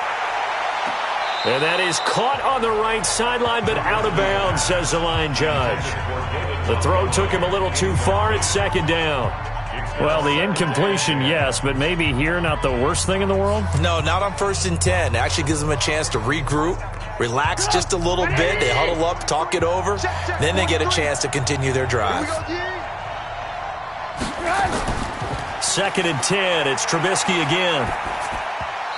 And that is caught on the right sideline, but out of bounds, says the line judge. The throw took him a little too far at second down. Well, the incompletion, yes, but maybe here not the worst thing in the world? No, not on 1st and 10. It actually gives them a chance to regroup, relax just a little bit. They huddle up, talk it over. Then they get a chance to continue their drive. 2nd and 10. It's Trubisky again.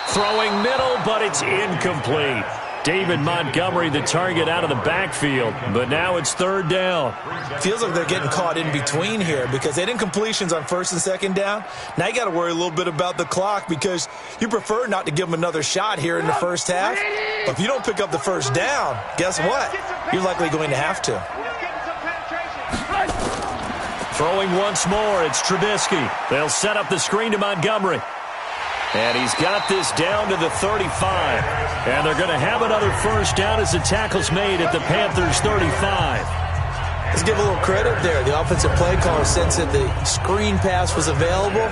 Throwing middle, but it's incomplete. David Montgomery, the target out of the backfield, but now it's 3rd down. Feels like they're getting caught in between here because they had incompletions on 1st and 2nd down. Now you got to worry a little bit about the clock because you prefer not to give them another shot here in the first half. But if you don't pick up the 1st down, guess what? You're likely going to have to. Throwing once more, it's Trubisky. They'll set up the screen to Montgomery. And he's got this down to the 35. And they're going to have another 1st down as the tackle's made at the Panthers' 35. Let's give a little credit there. The offensive play caller sensed that the screen pass was available.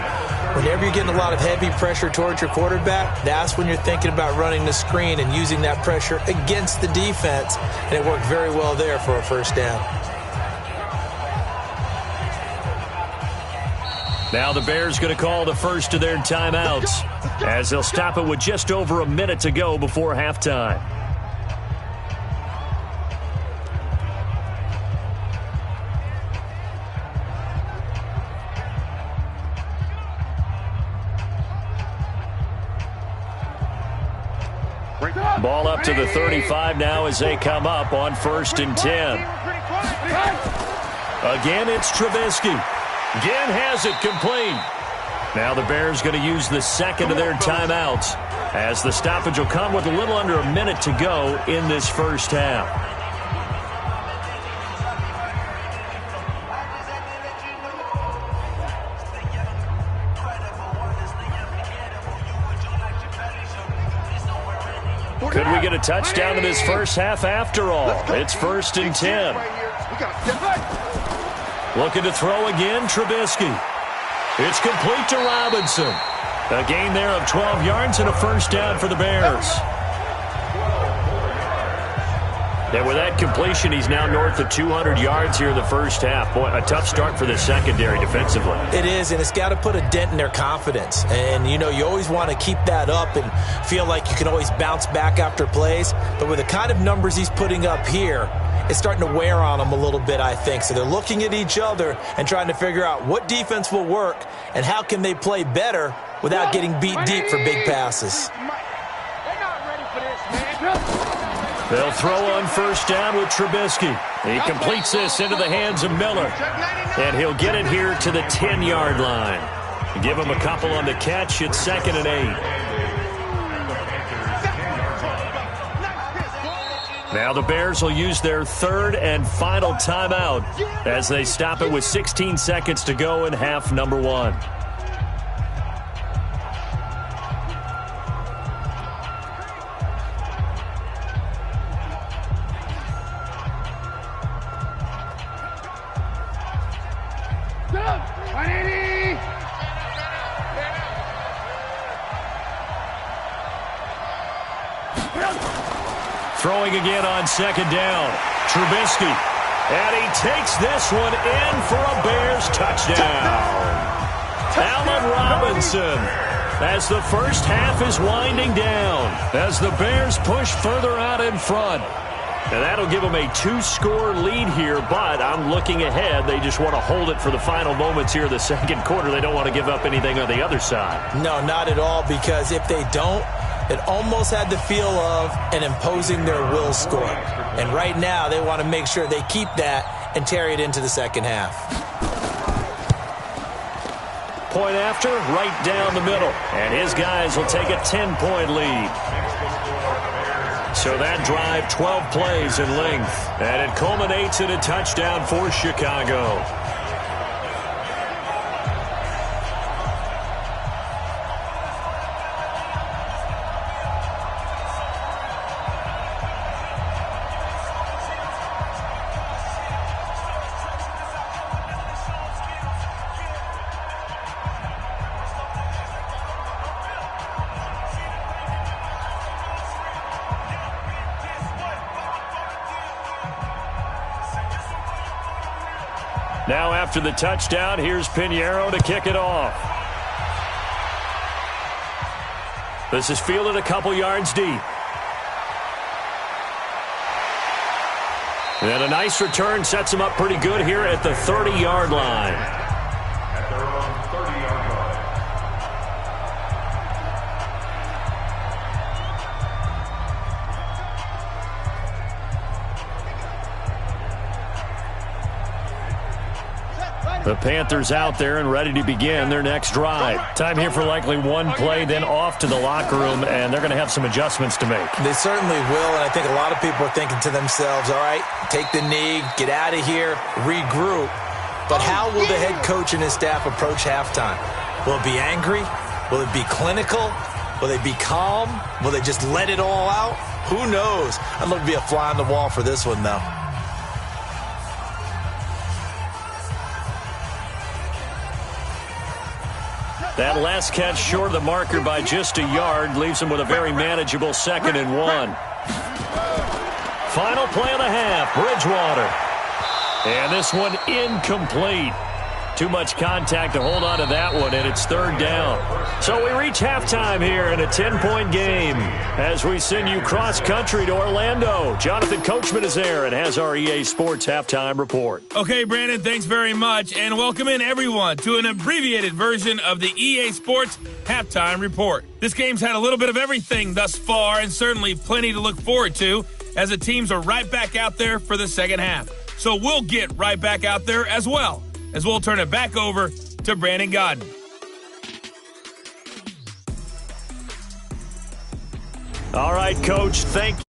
Whenever you're getting a lot of heavy pressure towards your quarterback, that's when you're thinking about running the screen and using that pressure against the defense. And it worked very well there for a 1st down. Now the Bears going to call the first of their timeouts as they'll stop it with just over a minute to go before halftime. Ball up to the 35 now as they come up on 1st and 10. Again, it's Trubisky. Again has it complete. Now the Bears going to use the 2nd of their timeouts as the stoppage will come with a little under a minute to go in this first half. Could we get a touchdown in this first half after all? It's 1st and 10. Looking to throw again, Trubisky. It's complete to Robinson. A gain there of 12 yards and a 1st down for the Bears. And with that completion, he's now north of 200 yards here in the first half. Boy, a tough start for the secondary defensively. It is, and it's got to put a dent in their confidence. And, you know, you always want to keep that up and feel like you can always bounce back after plays. But with the kind of numbers he's putting up here, it's starting to wear on them a little bit, I think. So they're looking at each other and trying to figure out what defense will work and how can they play better without getting beat deep for big passes. They'll throw on 1st down with Trubisky. He completes this into the hands of Miller. And he'll get it here to the 10-yard line. Give him a couple on the catch. It's 2nd and 8. Now the Bears will use their 3rd and final timeout as they stop it with 16 seconds to go in half number 1. Throwing again on 2nd down. Trubisky. And he takes this one in for a Bears touchdown. Allen Robinson. As the first half is winding down. As the Bears push further out in front. And that'll give them a 2-score lead here, but I'm looking ahead. They just want to hold it for the final moments here of the 2nd quarter. They don't want to give up anything on the other side. No, not at all, because if they don't, it almost had the feel of an imposing their will score. And right now, they want to make sure they keep that and carry it into the 2nd half. Point after, right down the middle. And his guys will take a 10-point lead. So that drive, 12 plays in length. And it culminates in a touchdown for Chicago. Now after the touchdown, here's Pinheiro to kick it off. This is fielded a couple yards deep. And a nice return sets him up pretty good here at the 30-yard line. At their own 30-yard line. The Panthers out there and ready to begin their next drive. Time here for likely one play, then off to the locker room, and they're going to have some adjustments to make. They certainly will, and I think a lot of people are thinking to themselves, all right, take the knee, get out of here, regroup. But how will the head coach and his staff approach halftime? Will it be angry? Will it be clinical? Will they be calm? Will they just let it all out? Who knows? I'd love to be a fly on the wall for this one, though. That last catch short of the marker by just a yard leaves him with a very manageable 2nd and 1. Final play of the half, Bridgewater. And this one incomplete. Too much contact to hold on to that one, and it's 3rd down. So we reach halftime here in a 10-point game as we send you cross-country to Orlando. Jonathan Coachman is there and has our EA Sports halftime report. Okay, Brandon, thanks very much, and welcome in everyone to an abbreviated version of the EA Sports halftime report. This game's had a little bit of everything thus far, and certainly plenty to look forward to as the teams are right back out there for the second half. So we'll get right back out there as well, as we'll turn it back over to Brandon Godden. All right, Coach, thank you.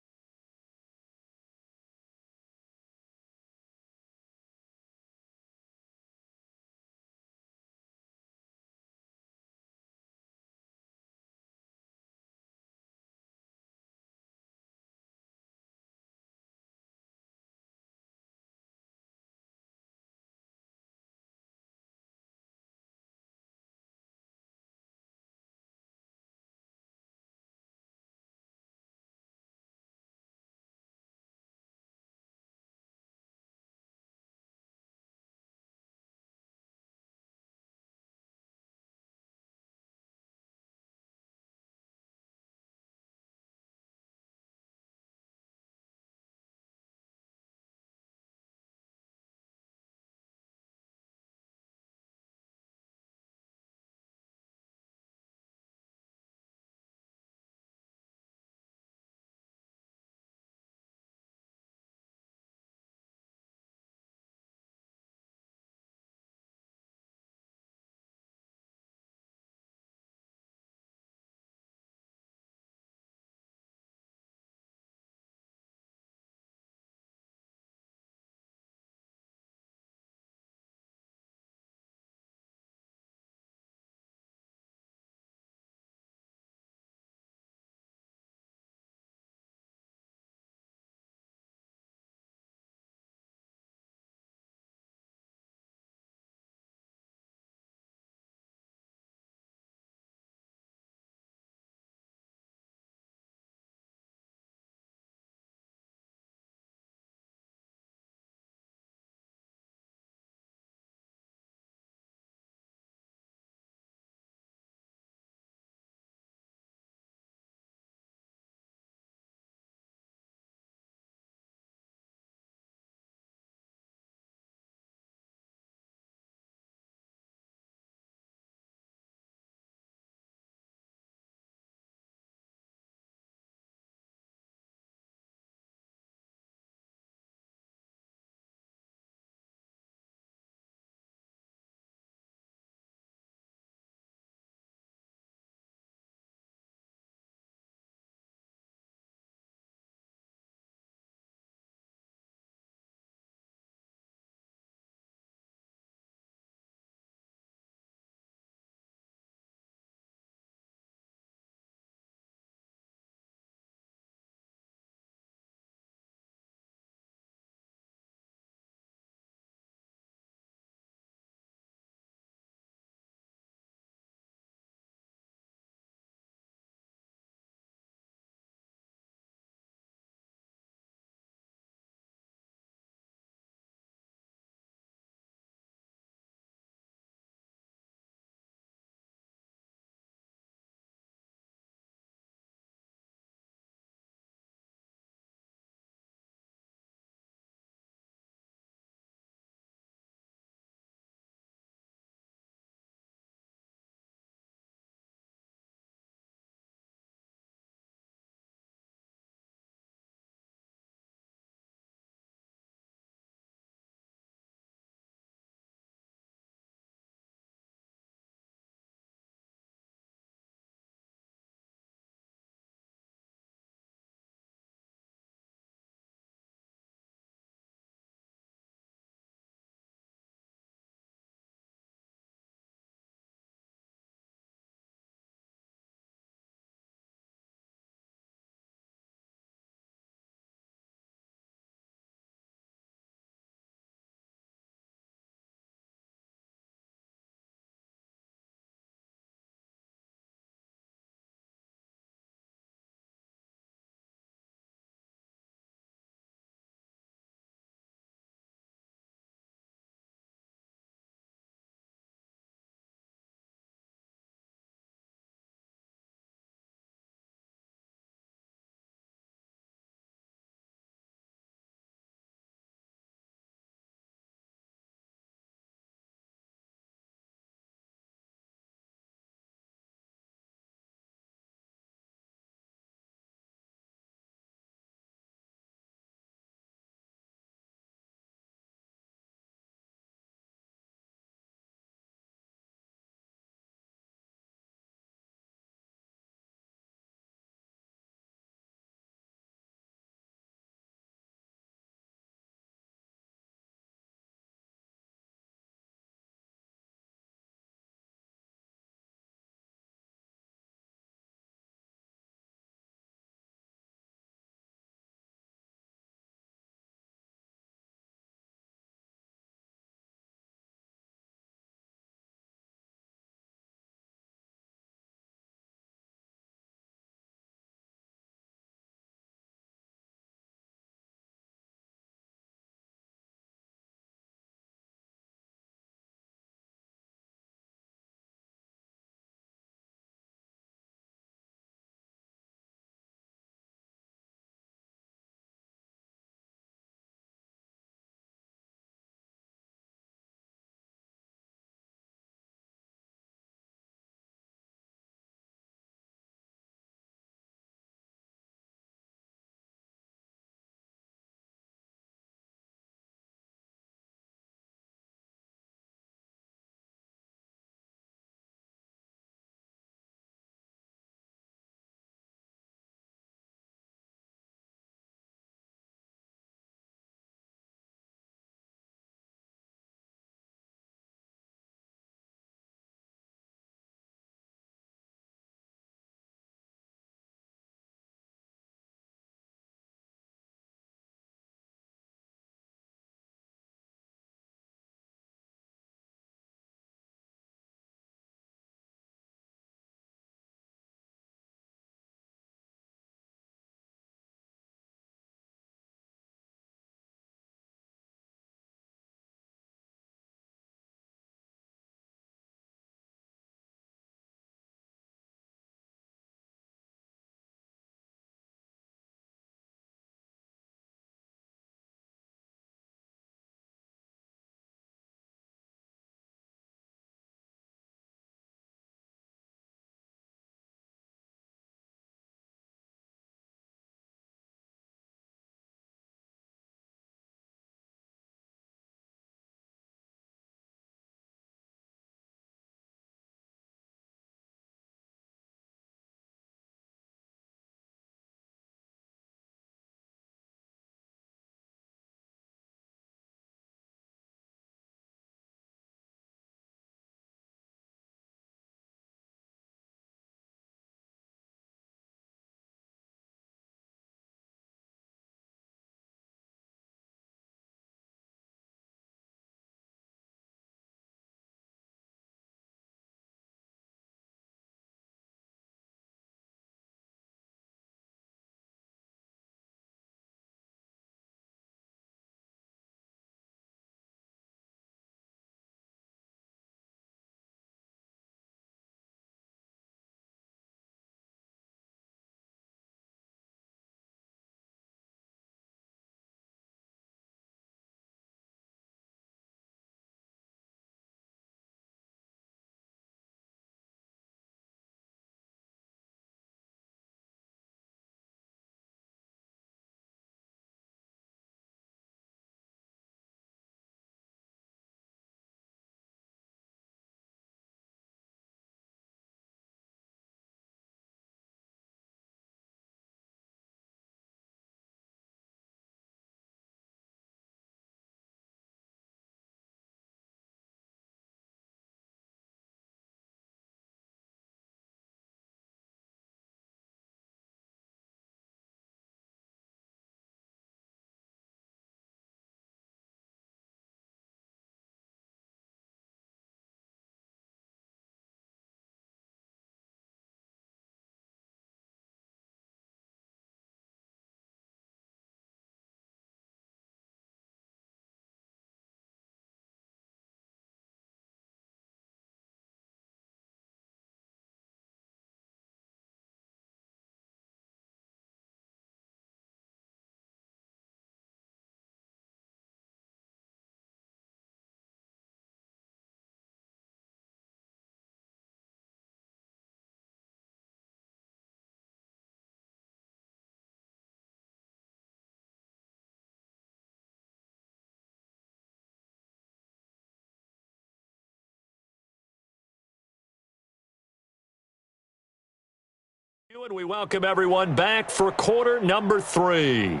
And we welcome everyone back for quarter number 3.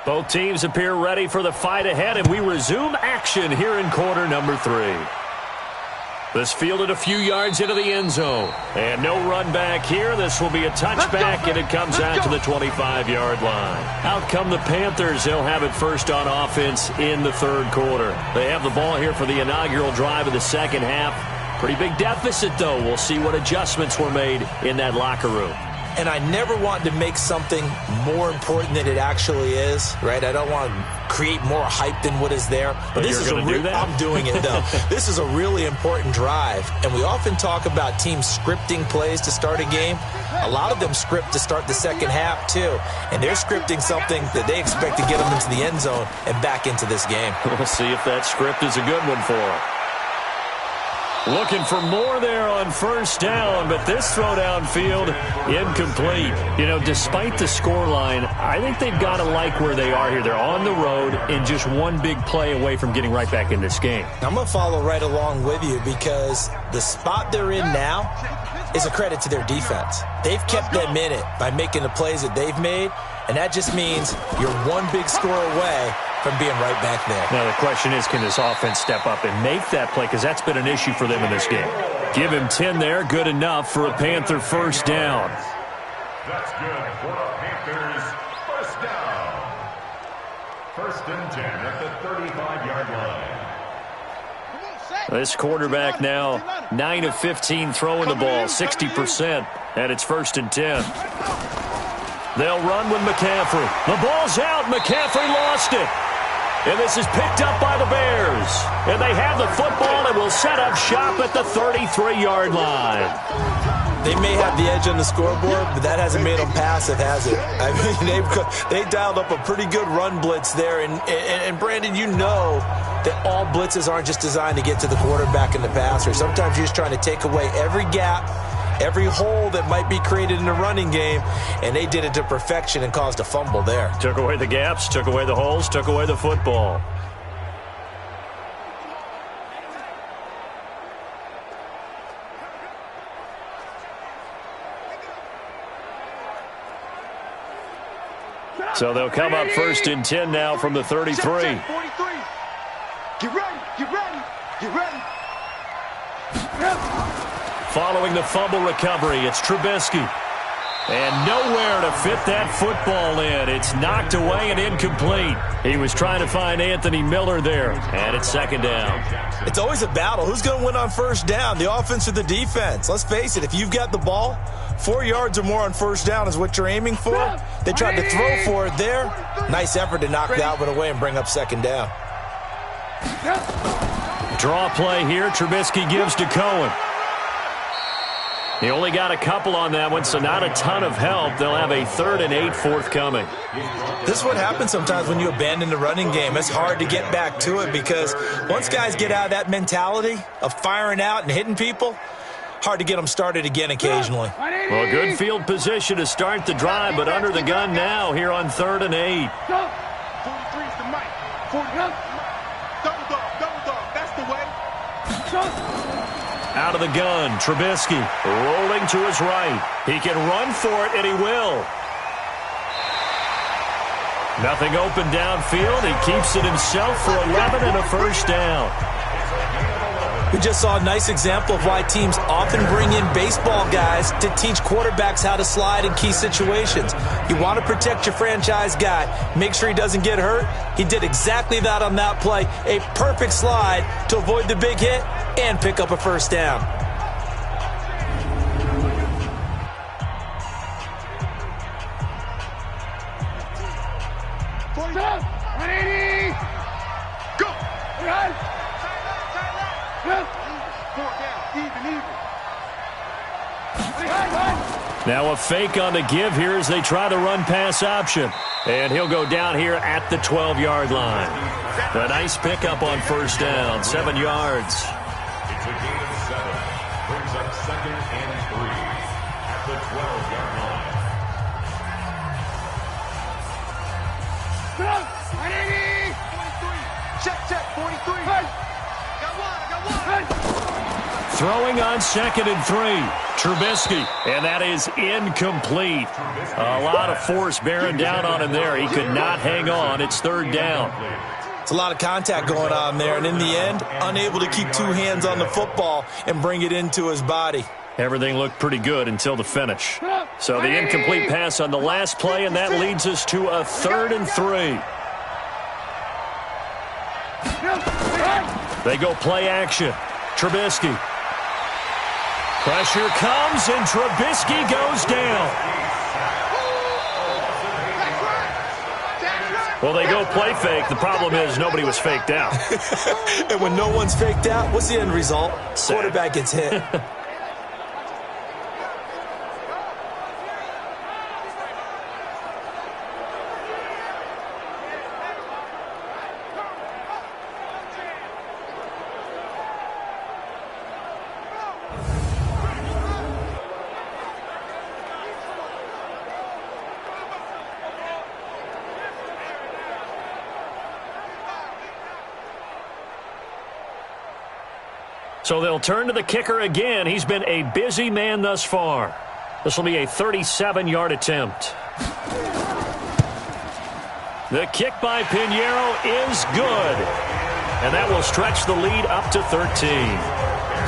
Both teams appear ready for the fight ahead, and we resume action here in quarter number 3. This fielded a few yards into the end zone. And no run back here. This will be a touchback, and it comes out to the 25-yard line. Out come the Panthers. They'll have it first on offense in the third quarter. They have the ball here for the inaugural drive of the second half. Pretty big deficit, though. We'll see what adjustments were made in that locker room. And I never want to make something more important than it actually is, right? I don't want to create more hype than what is there. But this is I'm doing it, though. This is a really important drive. And we often talk about teams scripting plays to start a game. A lot of them script to start the second half, too. And they're scripting something that they expect to get them into the end zone and back into this game. We'll see if that script is a good one for them. Looking for more there on first down, but this throw downfield, incomplete. You know, despite the scoreline, I think they've got to like where they are here. They're on the road and just one big play away from getting right back in this game. I'm going to follow right along with you because the spot they're in now is a credit to their defense. They've kept them in it by making the plays that they've made, and that just means you're one big score away from being right back there. Now the question is, can this offense step up and make that play? Because that's been an issue for them in this game. Give him 10 there. Good enough for a Panther first down. That's good for the Panthers first down. First and 10 at the 35-yard line. This quarterback now 9 of 15 throwing the ball, 60%, and it's first and 10. They'll run with McCaffrey. The ball's out. McCaffrey lost it. And this is picked up by the Bears. And they have the football and will set up shop at the 33-yard line. They may have the edge on the scoreboard, but that hasn't made them passive, has it? I mean, they dialed up a pretty good run blitz there. And Brandon, you know that all blitzes aren't just designed to get to the quarterback and the passer. Sometimes you're just trying to take away every gap, every hole that might be created in the running game, and they did it to perfection and caused a fumble there. Took away the gaps, took away the holes, took away the football. So they'll come up first and 10 now from the 33. Get ready, get ready, get ready. Following the fumble recovery, it's Trubisky. And nowhere to fit that football in. It's knocked away and incomplete. He was trying to find Anthony Miller there. And it's second down. It's always a battle. Who's going to win on first down, the offense or the defense? Let's face it, if you've got the ball, 4 yards or more on first down is what you're aiming for. They tried to throw for it there. Nice effort to knock Dalvin away and bring up second down. Draw play here. Trubisky gives to Cohen. He only got a couple on that one, so not a ton of help. They'll have a 3rd and 8 forthcoming. This is what happens sometimes when you abandon the running game. It's hard to get back to it because once guys get out of that mentality of firing out and hitting people, hard to get them started again occasionally. Well, good field position to start the drive, but under the gun now here on 3rd and 8. 43's the mic. 40. Double dog. That's the way. Out of the gun, Trubisky rolling to his right. He can run for it, and he will. Nothing open downfield. He keeps it himself for 11 and a first down. We just saw a nice example of why teams often bring in baseball guys to teach quarterbacks how to slide in key situations. You want to protect your franchise guy. Make sure he doesn't get hurt. He did exactly that on that play. A perfect slide to avoid the big hit and pick up a first down. Now a fake on the give here as they try the run-pass option. And he'll go down here at the 12-yard line. A nice pickup on first down, 7 yards. It's a gain of 7. Brings up 2nd and 3 at the 12-yard line. Check, 43. Hey. Got one. Throwing on 2nd and 3. Trubisky, and that is incomplete. A lot of force bearing down on him there. He could not hang on. It's 3rd down. It's a lot of contact going on there, and in the end, unable to keep 2 hands on the football and bring it into his body. Everything looked pretty good until the finish. So the incomplete pass on the last play, and that leads us to a 3rd and 3. They go play action. Trubisky. Pressure comes, and Trubisky goes down. Well, they go play fake. The problem is nobody was faked out. And when no one's faked out, what's the end result? Quarterback gets hit. So they'll turn to the kicker again. He's been a busy man thus far. This will be a 37-yard attempt. The kick by Pinheiro is good. And that will stretch the lead up to 13.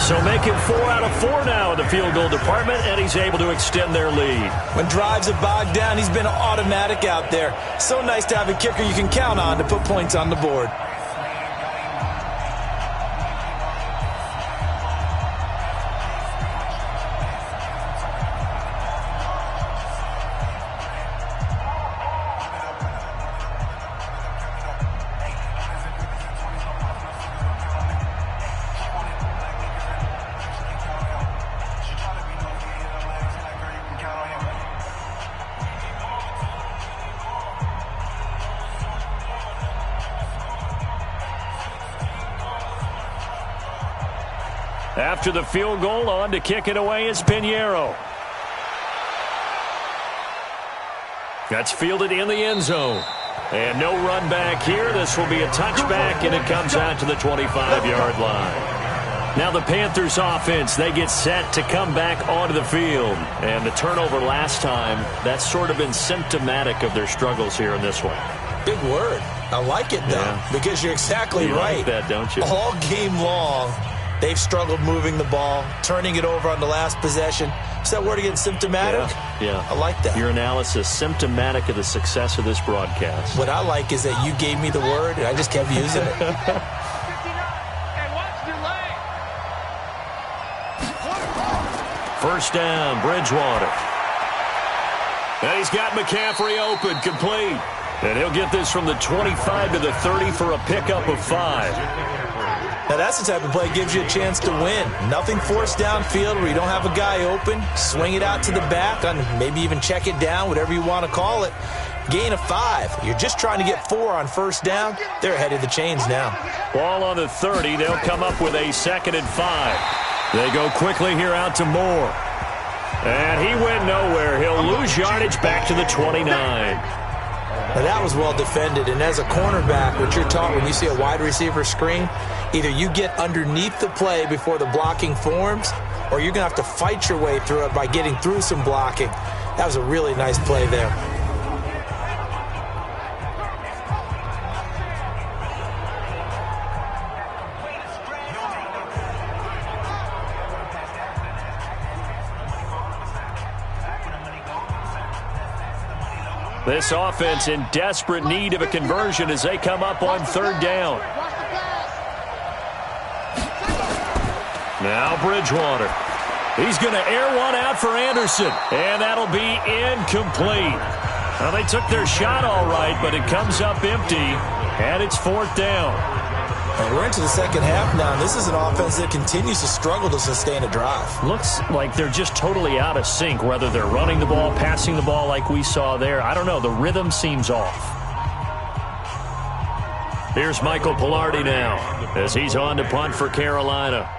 So making 4 out of 4 now in the field goal department, and he's able to extend their lead. When drives are bogged down, he's been automatic out there. So nice to have a kicker you can count on to put points on the board. After the field goal, on to kick it away is Pinheiro. That's fielded in the end zone. And no run back here. This will be a touchback, and it comes out to the 25-yard line. Now the Panthers offense, they get set to come back onto the field. And the turnover last time, that's sort of been symptomatic of their struggles here in this one. Big word. I like it, though, because you're exactly right. You like that, don't you? All game long, they've struggled moving the ball, turning it over on the last possession. Is that word again, symptomatic? Yeah. I like that. Your analysis, symptomatic of the success of this broadcast. What I like is that you gave me the word, and I just kept using it. First down, Bridgewater. And he's got McCaffrey open, complete. And he'll get this from the 25 to the 30 for a pickup of 5. Now, that's the type of play that gives you a chance to win. Nothing forced downfield where you don't have a guy open. Swing it out to the back, and maybe even check it down, whatever you want to call it. Gain of 5. You're just trying to get 4 on first down. They're ahead of the chains now. Ball on the 30. They'll come up with a 2nd and 5. They go quickly here out to Moore. And he went nowhere. He'll lose yardage back to the 29. Now, that was well defended, and as a cornerback, what you're taught when you see a wide receiver screen, either you get underneath the play before the blocking forms, or you're going to have to fight your way through it by getting through some blocking. That was a really nice play there. This offense in desperate need of a conversion as they come up on 3rd down. Now Bridgewater. He's going to air one out for Anderson, and that'll be incomplete. Well, they took their shot all right, but it comes up empty, and it's 4th down. And we're into the second half now, and this is an offense that continues to struggle to sustain a drive. Looks like they're just totally out of sync, whether they're running the ball, passing the ball like we saw there. I don't know. The rhythm seems off. Here's Michael Pilardi now as he's on to punt for Carolina.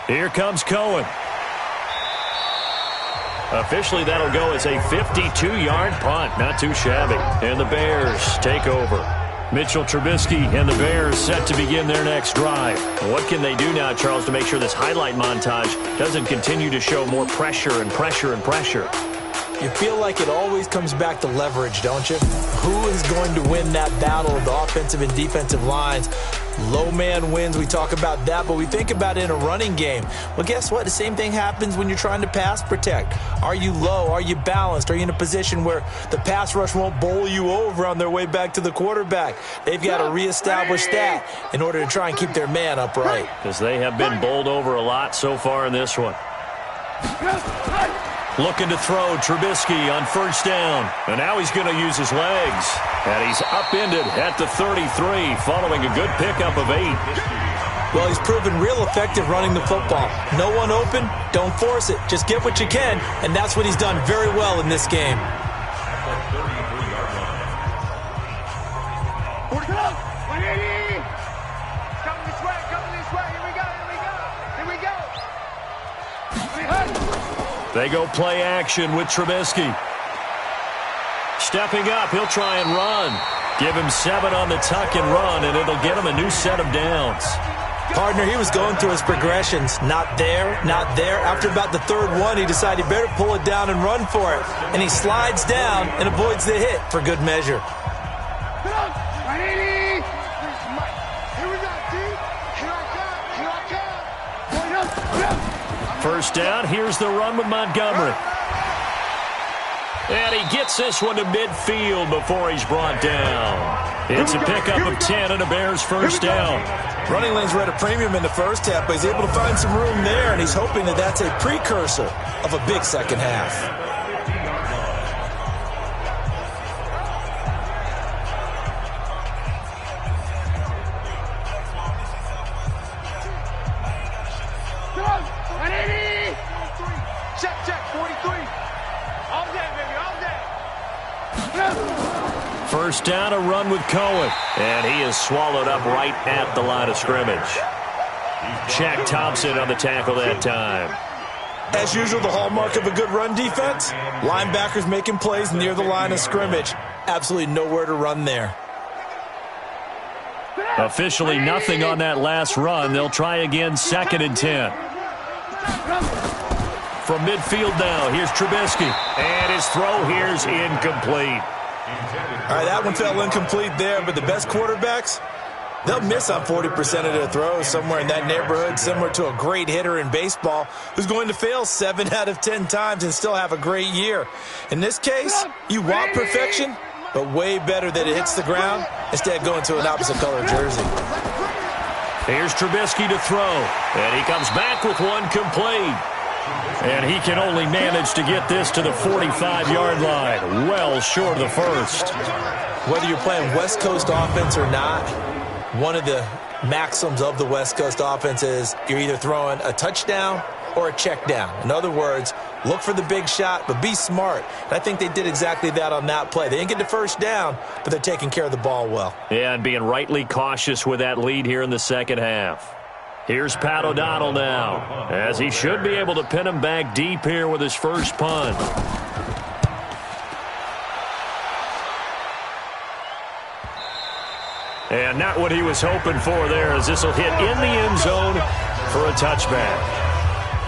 Here comes Cohen. Officially, that'll go as a 52-yard punt. Not too shabby. And the Bears take over. Mitchell Trubisky and the Bears set to begin their next drive. What can they do now, Charles, to make sure this highlight montage doesn't continue to show more pressure and pressure and pressure? You feel like it always comes back to leverage, don't you? Who is going to win that battle of the offensive and defensive lines? Low man wins. We talk about that, but we think about it in a running game. Well, guess what? The same thing happens when you're trying to pass protect. Are you low? Are you balanced? Are you in a position where the pass rush won't bowl you over on their way back to the quarterback? They've got to reestablish that in order to try and keep their man upright. Because they have been bowled over a lot so far in this one. Looking to throw Trubisky on first down. And now he's going to use his legs. And he's upended at the 33 following a good pickup of 8. Well, he's proven real effective running the football. No one open, don't force it. Just get what you can, and that's what he's done very well in this game. They go play action with Trubisky. Stepping up, he'll try and run. Give him 7 on the tuck and run, and it'll get him a new set of downs. Partner, he was going through his progressions. Not there, not there. After about the third one, he decided he better pull it down and run for it. And he slides down and avoids the hit for good measure. First down, here's the run with Montgomery. And he gets this one to midfield before he's brought down. It's a pickup of 10 and a Bears first down. Running lanes were at a premium in the first half, but he's able to find some room there, and he's hoping that that's a precursor of a big second half. First down, a run with Cohen. And he is swallowed up right at the line of scrimmage. Shaq Thompson on the tackle that time. As usual, the hallmark of a good run defense, linebackers making plays near the line of scrimmage. Absolutely nowhere to run there. Officially nothing on that last run. They'll try again, 2nd and 10. From midfield now, here's Trubisky. And his throw here's incomplete. All right, that one fell incomplete there, but the best quarterbacks, they'll miss on 40% of their throws somewhere in that neighborhood, similar to a great hitter in baseball who's going to fail 7 out of 10 times and still have a great year. In this case, you want perfection, but way better that it hits the ground instead of going to an opposite color jersey. Here's Trubisky to throw, and he comes back with one complete. And he can only manage to get this to the 45-yard line, well short of the first. Whether you're playing West Coast offense or not, one of the maxims of the West Coast offense is you're either throwing a touchdown or a check down. In other words, look for the big shot, but be smart. And I think they did exactly that on that play. They didn't get the first down, but they're taking care of the ball well. Yeah, and being rightly cautious with that lead here in the second half. Here's Pat O'Donnell now, as he should be able to pin him back deep here with his first punt. And not what he was hoping for there, as this will hit in the end zone for a touchback.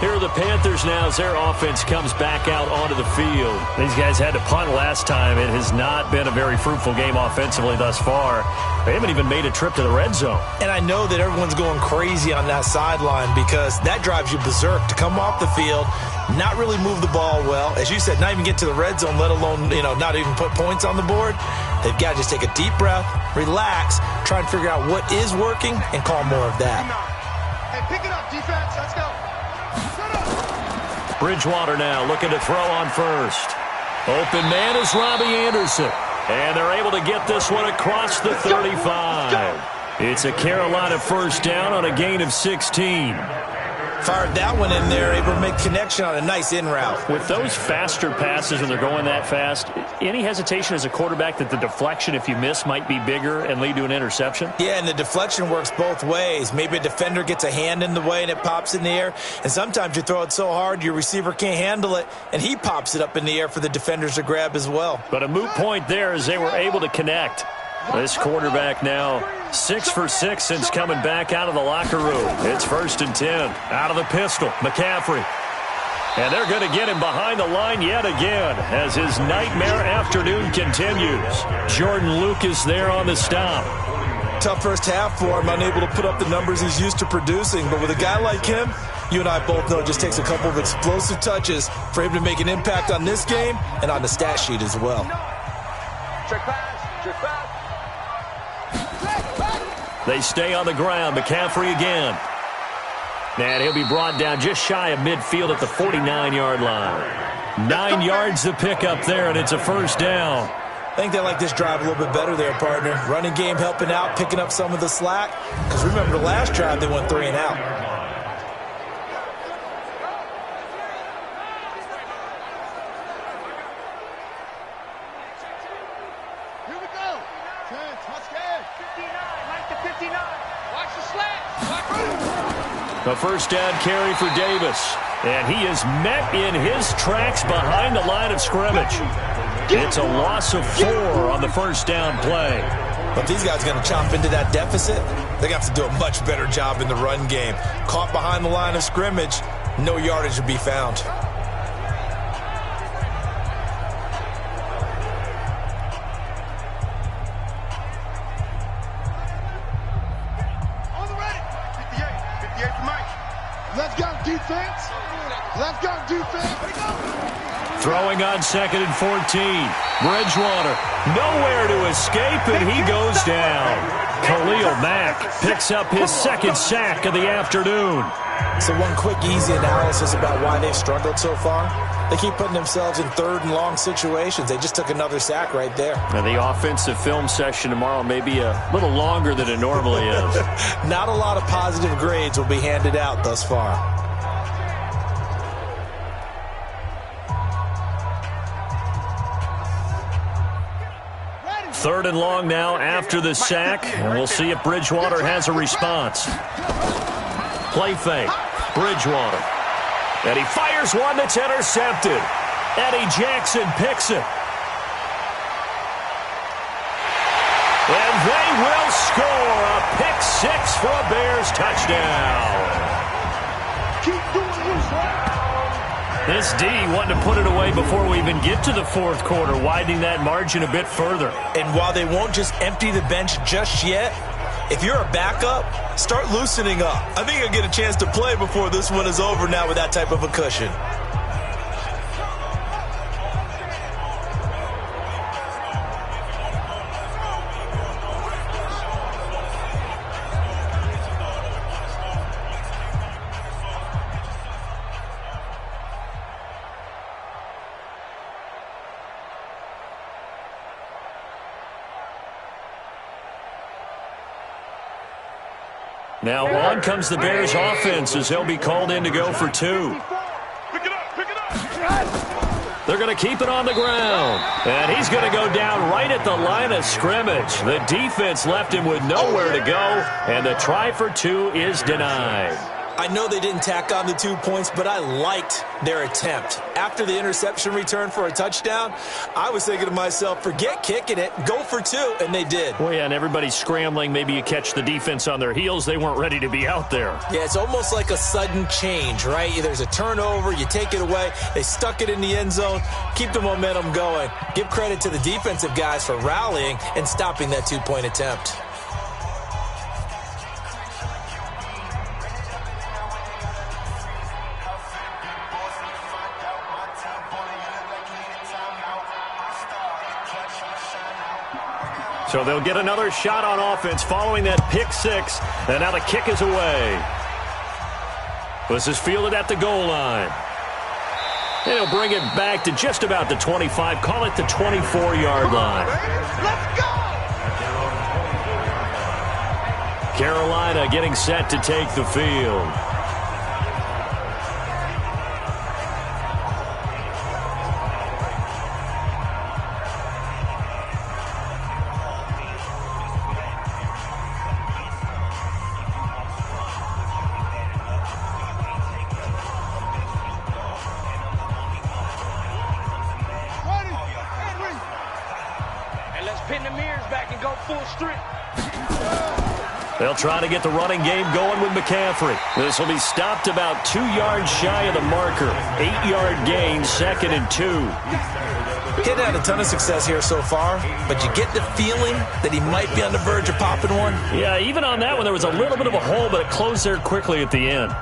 Here are the Panthers now as their offense comes back out onto the field. These guys had to punt last time. It has not been a very fruitful game offensively thus far. They haven't even made a trip to the red zone. And I know that everyone's going crazy on that sideline because that drives you berserk to come off the field, not really move the ball well. As you said, not even get to the red zone, let alone, not even put points on the board. They've got to just take a deep breath, relax, try and figure out what is working, and call more of that. Hey, pick it up, defense. Let's go. Bridgewater now looking to throw on first. Open man is Robbie Anderson. And they're able to get this one across the 35. It's a Carolina first down on a gain of 16. Fired that one in there, able to make connection on a nice in route. With those faster passes when they're going that fast, any hesitation as a quarterback that the deflection, if you miss, might be bigger and lead to an interception? Yeah, and the deflection works both ways. Maybe a defender gets a hand in the way and it pops in the air. And sometimes you throw it so hard your receiver can't handle it, and he pops it up in the air for the defenders to grab as well. But a moot point there as they were able to connect. This quarterback now 6 for 6 since coming back out of the locker room. It's 1st and 10. Out of the pistol, McCaffrey. And they're going to get him behind the line yet again as his nightmare afternoon continues. Jordan Lucas there on the stop. Tough first half for him, unable to put up the numbers he's used to producing. But with a guy like him, you and I both know it just takes a couple of explosive touches for him to make an impact on this game and on the stat sheet as well. Check pass, check pass. They stay on the ground. McCaffrey again. And he'll be brought down just shy of midfield at the 49-yard line. 9 yards to pick up there, and it's a first down. I think they like this drive a little bit better there, partner. Running game helping out, picking up some of the slack. Because remember the last drive, they went 3 and out. A first down carry for Davis. And he is met in his tracks behind the line of scrimmage. It's a loss of 4 on the first down play. But these guys are going to chomp into that deficit. They're going to have to do a much better job in the run game. Caught behind the line of scrimmage, no yardage to be found. Throwing on 2nd and 14. Bridgewater, nowhere to escape, and he goes down. Khalil Mack picks up his 2nd sack of the afternoon. So one quick, easy analysis about why they've struggled so far. They keep putting themselves in 3rd and long situations. They just took another sack right there. And the offensive film session tomorrow may be a little longer than it normally is. Not a lot of positive grades will be handed out thus far. 3rd and long now after the sack, and we'll see if Bridgewater has a response. Play fake. Bridgewater. And he fires one that's intercepted. Eddie Jackson picks it. And they will score a pick 6 for a Bears touchdown. Keep doing this, right? This D wanting to put it away before we even get to the 4th quarter, widening that margin a bit further. And while they won't just empty the bench just yet, if you're a backup, start loosening up. I think you'll get a chance to play before this one is over now with that type of a cushion. Now on comes the Bears offense as they'll be called in to go for 2. They're going to keep it on the ground. And he's going to go down right at the line of scrimmage. The defense left him with nowhere to go, and the try for 2 is denied. I know they didn't tack on the 2 points, but I liked their attempt. After the interception return for a touchdown, I was thinking to myself, forget kicking it, go for 2, and they did. Well, yeah, and everybody's scrambling. Maybe you catch the defense on their heels. They weren't ready to be out there. Yeah, it's almost like a sudden change, right? There's a turnover, you take it away, they stuck it in the end zone, keep the momentum going. Give credit to the defensive guys for rallying and stopping that 2-point attempt. So they'll get another shot on offense following that pick 6. And now the kick is away. This is fielded at the goal line. And he'll bring it back to just about the 25. Call it the 24-yard line. Let's go! Carolina getting set to take the field. Pin the mirrors back and go full strength. They'll try to get the running game going with McCaffrey. This will be stopped about 2 yards shy of the marker. 8-yard gain, 2nd and 2. He's had a ton of success here so far, but you get the feeling that he might be on the verge of popping one. Yeah, even on that one, there was a little bit of a hole, but it closed there quickly at the end.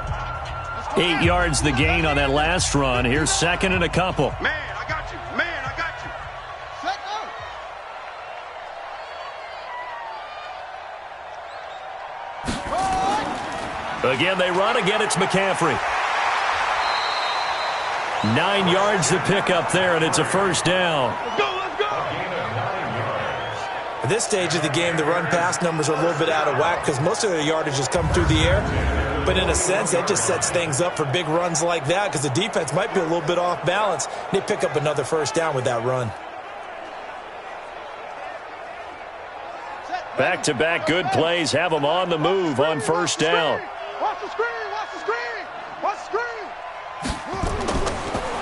8 yards the gain on that last run. Here's 2nd and a couple. Man, I got you. Man, I got you. Again, they run. Again, it's McCaffrey. 9 yards to pick up there, and it's a first down. Let's go, let's go. At this stage of the game, the run-pass numbers are a little bit out of whack because most of the yardage has come through the air. But in a sense, that just sets things up for big runs like that because the defense might be a little bit off balance. They pick up another first down with that run. Back-to-back good plays have them on the move on first down. Watch the screen, watch the screen, watch the screen.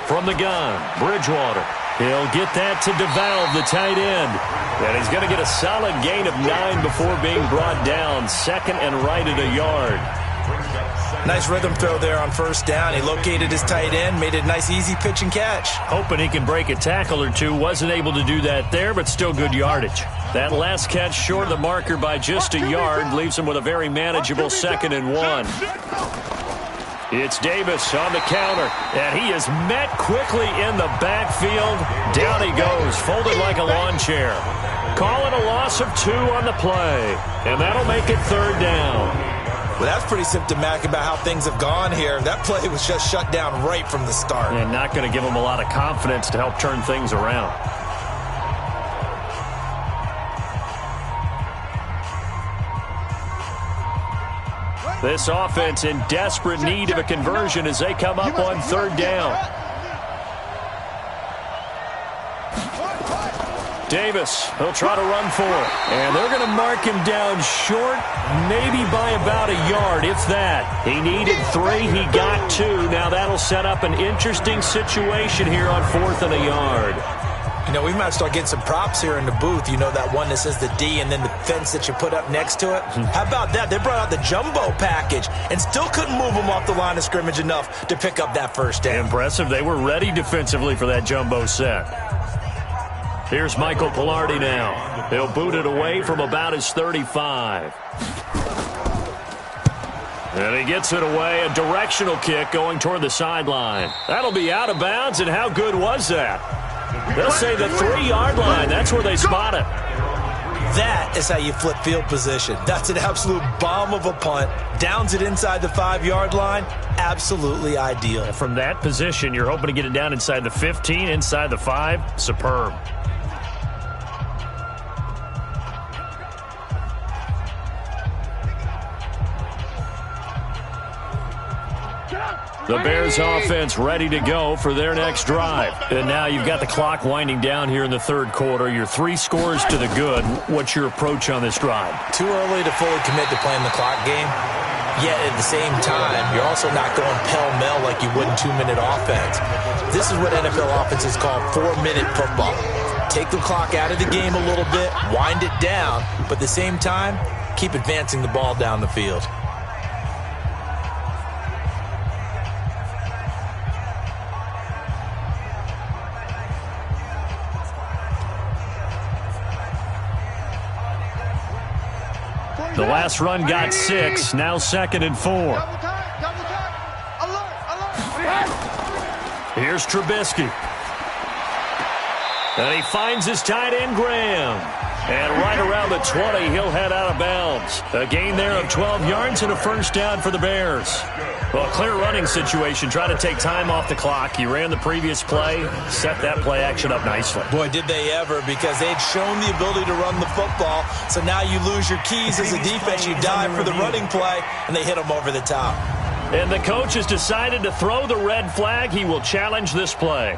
From the gun, Bridgewater. He'll get that to DeValve, the tight end. And he's going to get a solid gain of 9 before being brought down. 2nd and right at a yard. Nice rhythm throw there on first down. He located his tight end, made it a nice easy pitch and catch. Hoping he can break a tackle or two. Wasn't able to do that there, but still good yardage. That last catch short of the marker by just a yard leaves him with a very manageable 2nd and 1. It's Davis on the counter, and he is met quickly in the backfield. Down he goes, folded like a lawn chair. Call it a loss of 2 on the play, and that'll make it 3rd down. Well, that's pretty symptomatic about how things have gone here. That play was just shut down right from the start. And not going to give him a lot of confidence to help turn things around. This offense in desperate need of a conversion as they come up on 3rd down. Davis, he'll try to run for it. And they're going to mark him down short, maybe by about a yard, if that. He needed 3, he got 2. Now that'll set up an interesting situation here on 4th and a yard. You know, we might start getting some props here in the booth. You know, that one that says the D and then the fence that you put up next to it? How about that? They brought out the jumbo package and still couldn't move them off the line of scrimmage enough to pick up that first down. Impressive. They were ready defensively for that jumbo set. Here's Michael Pilardi now. He'll boot it away from about his 35. And he gets it away. A directional kick going toward the sideline. That'll be out of bounds, and how good was that? They'll say the 3-yard line. That's where they spot it. That is how you flip field position. That's an absolute bomb of a punt. Downs it inside the 5-yard line. Absolutely ideal. And from that position, you're hoping to get it down inside the 15, inside the 5. Superb. The Bears offense ready to go for their next drive. And now you've got the clock winding down here in the 3rd quarter. You're 3 scores to the good. What's your approach on this drive? Too early to fully commit to playing the clock game. Yet at the same time, you're also not going pell-mell like you would in 2-minute offense. This is what NFL offenses call 4-minute football. Take the clock out of the game a little bit, wind it down, but at the same time, keep advancing the ball down the field. The last run got 6, now 2nd and 4. Double time, alert, alert. Here's Trubisky. And he finds his tight end, Graham. And right around the 20, he'll head out of bounds. A gain there of 12 yards and a first down for the Bears. Well, a clear running situation, trying to take time off the clock. He ran the previous play, set that play action up nicely. Boy, did they ever, because they'd shown the ability to run the football. So now you lose your keys as a defense. You dive for the running play, and they hit him over the top. And the coach has decided to throw the red flag. He will challenge this play.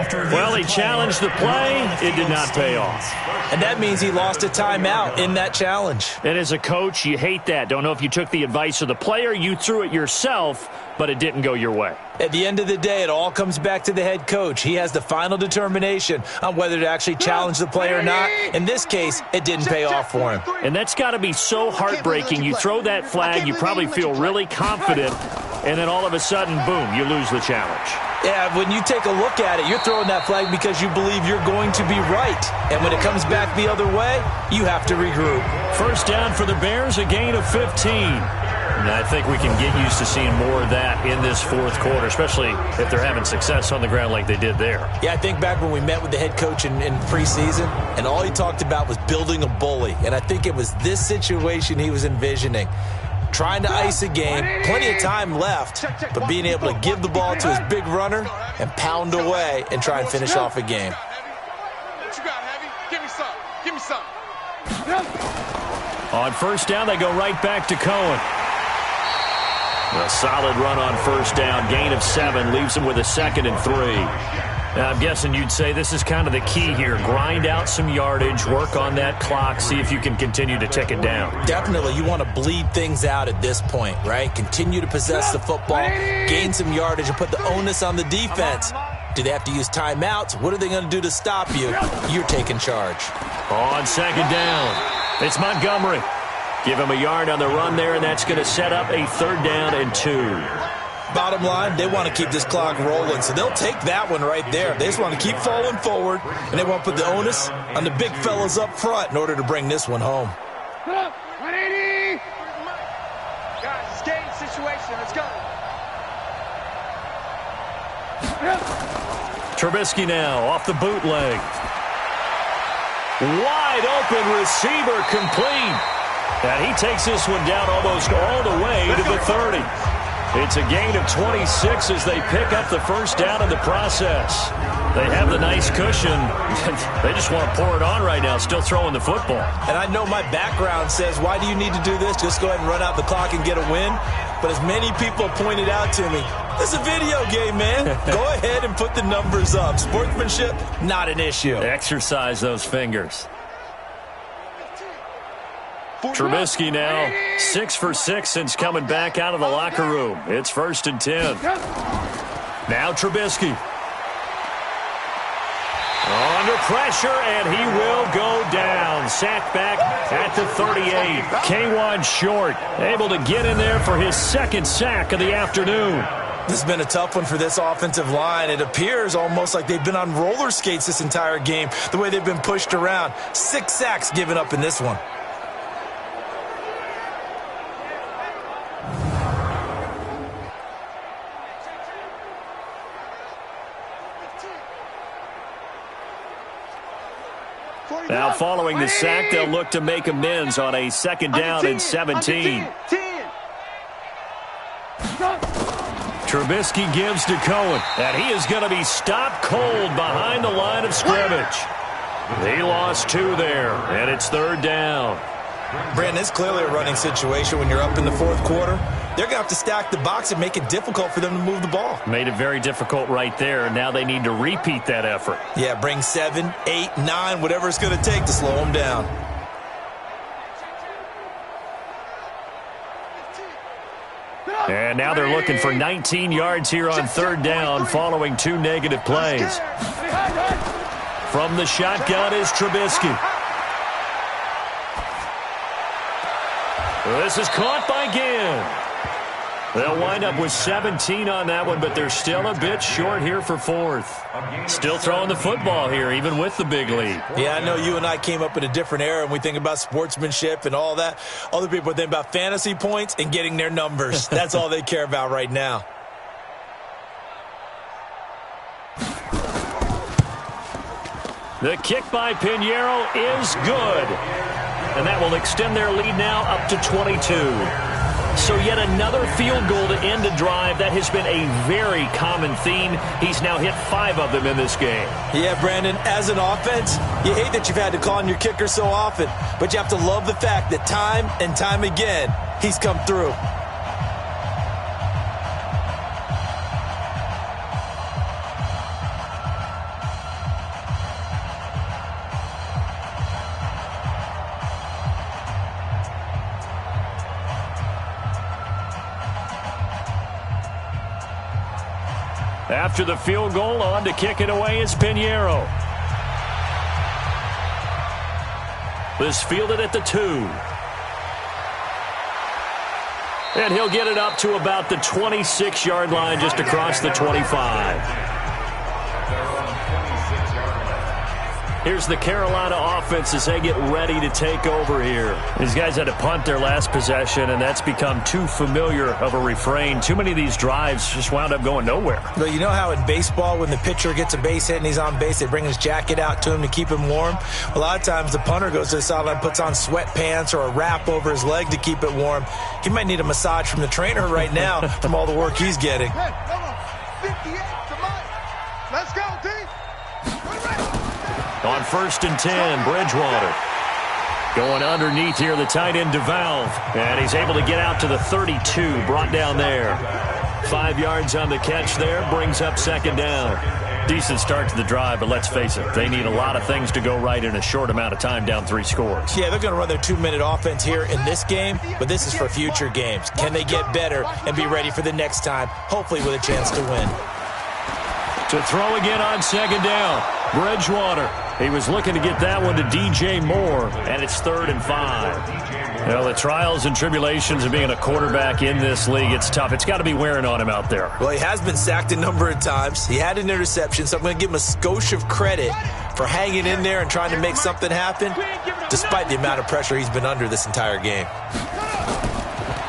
Well, he challenged the play. It did not pay off. And that means he lost a timeout in that challenge. And as a coach, you hate that. Don't know if you took the advice of the player, you threw it yourself, but it didn't go your way. At the end of the day, it all comes back to the head coach. He has the final determination on whether to actually challenge the play or not. In this case, it didn't pay off for him. And that's got to be so heartbreaking. You throw that flag, you probably feel really confident, and then all of a sudden, boom, you lose the challenge. Yeah, when you take a look at it, you're throwing that flag because you believe you're going to be right. And when it comes back the other way, you have to regroup. First down for the Bears, a gain of 15. And I think we can get used to seeing more of that in this fourth quarter, especially if they're having success on the ground like they did there. Yeah, I think back when we met with the head coach in preseason, and all he talked about was building a bully. And I think it was this situation he was envisioning. Trying to ice a game, plenty of time left, but being able to give the ball to his big runner and pound away and try and finish off a game. What you got, Heavy? Give me some. Give me some. On first down, they go right back to Cohen. A solid run on first down, gain of 7, leaves him with a 2nd and 3. Now, I'm guessing you'd say this is kind of the key here. Grind out some yardage, work on that clock, see if you can continue to tick it down. Definitely. You want to bleed things out at this point, right? Continue to possess the football, gain some yardage, and put the onus on the defense. Do they have to use timeouts? What are they going to do to stop you? You're taking charge. On second down, it's Montgomery. Give him a yard on the run there, and that's going to set up a 3rd down and 2. Bottom line, they want to keep this clock rolling, so they'll take that one right there. They just want to keep falling forward, and they want to put the onus on the big fellas up front in order to bring this one home. 180! Guys, it's game situation. Let's go. Trubisky now off the bootleg. Wide open receiver complete. And he takes this one down almost all the way to the 30. It's a gain of 26 as they pick up the first down in the process. They have the nice cushion. They just want to pour it on right now, still throwing the football. And I know my background says, why do you need to do this? Just go ahead and run out the clock and get a win. But as many people pointed out to me, this is a video game, man. Go ahead and put the numbers up. Sportsmanship, not an issue. Exercise those fingers. Trubisky now 6 for 6 since coming back out of the locker room. It's 1st and 10. Now Trubisky. Under pressure, and he will go down. Sacked back at the 38. K1 Short able to get in there for his 2nd sack of the afternoon. This has been a tough one for this offensive line. It appears almost like they've been on roller skates this entire game, the way they've been pushed around. 6 sacks given up in this one. Now following the sack, they'll look to make amends on a 2nd down and 17. Trubisky gives to Cohen, and he is going to be stopped cold behind the line of scrimmage. He lost 2 there, and it's 3rd down. Brandon, it's clearly a running situation when you're up in the 4th quarter. They're going to have to stack the box and make it difficult for them to move the ball. Made it very difficult right there. Now they need to repeat that effort. Yeah, bring 7, 8, 9, whatever it's going to take to slow them down. And now they're looking for 19 yards here on 3rd down following 2 negative plays. From the shotgun is Trubisky. This is caught by Ginn. They'll wind up with 17 on that one, but they're still a bit short here for fourth. Still throwing the football here, even with the big lead. Yeah, I know you and I came up in a different era, and we think about sportsmanship and all that. Other people think about fantasy points and getting their numbers. That's all they care about right now. The kick by Pinheiro is good. And that will extend their lead now up to 22. So yet another field goal to end a drive. That has been a very common theme. He's now hit 5 of them in this game. Yeah, Brandon, as an offense, you hate that you've had to call on your kicker so often, but you have to love the fact that time and time again, he's come through. After the field goal, on to kick it away is Pinheiro. This fielded at the 2. And he'll get it up to about the 26-yard line, just across the 25. Here's the Carolina offense as they get ready to take over here. These guys had to punt their last possession, and that's become too familiar of a refrain. Too many of these drives just wound up going nowhere. But you know how in baseball, when the pitcher gets a base hit and he's on base, they bring his jacket out to him to keep him warm? A lot of times the punter goes to the sideline, puts on sweatpants or a wrap over his leg to keep it warm. He might need a massage from the trainer right now from all the work he's getting. Hey, come on. 58 to Mike. Let's go, D. On 1st and 10, Bridgewater. Going underneath here, the tight end DeValve. And he's able to get out to the 32, brought down there. 5 yards on the catch there, brings up 2nd down. Decent start to the drive, but let's face it, they need a lot of things to go right in a short amount of time, down 3 scores. Yeah, they're going to run their 2-minute offense here in this game, but this is for future games. Can they get better and be ready for the next time, hopefully with a chance to win? To throw again on 2nd down, Bridgewater. He was looking to get that one to DJ Moore, and it's 3rd and 5. Well, the trials and tribulations of being a quarterback in this league, it's tough. It's got to be wearing on him out there. Well, he has been sacked a number of times. He had an interception, so I'm going to give him a skosh of credit for hanging in there and trying to make something happen, despite the amount of pressure he's been under this entire game.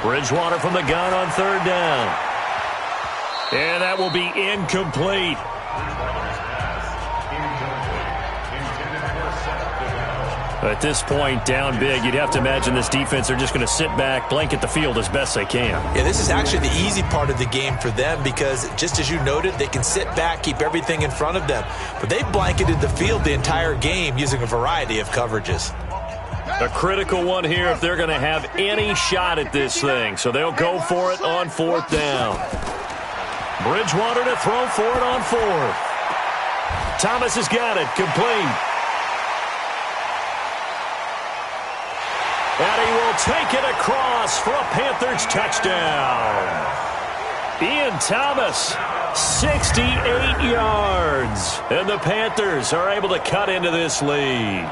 Bridgewater from the gun on 3rd down. And that will be incomplete. At this point, down big, you'd have to imagine this defense, they're just going to sit back, blanket the field as best they can. Yeah, this is actually the easy part of the game for them because, just as you noted, they can sit back, keep everything in front of them. But they've blanketed the field the entire game using a variety of coverages. A critical one here if they're going to have any shot at this thing. So they'll go for it on 4th down. Bridgewater to throw for it on 4th. Thomas has got it, complete. And he will take it across for a Panthers touchdown. Ian Thomas, 68 yards. And the Panthers are able to cut into this lead.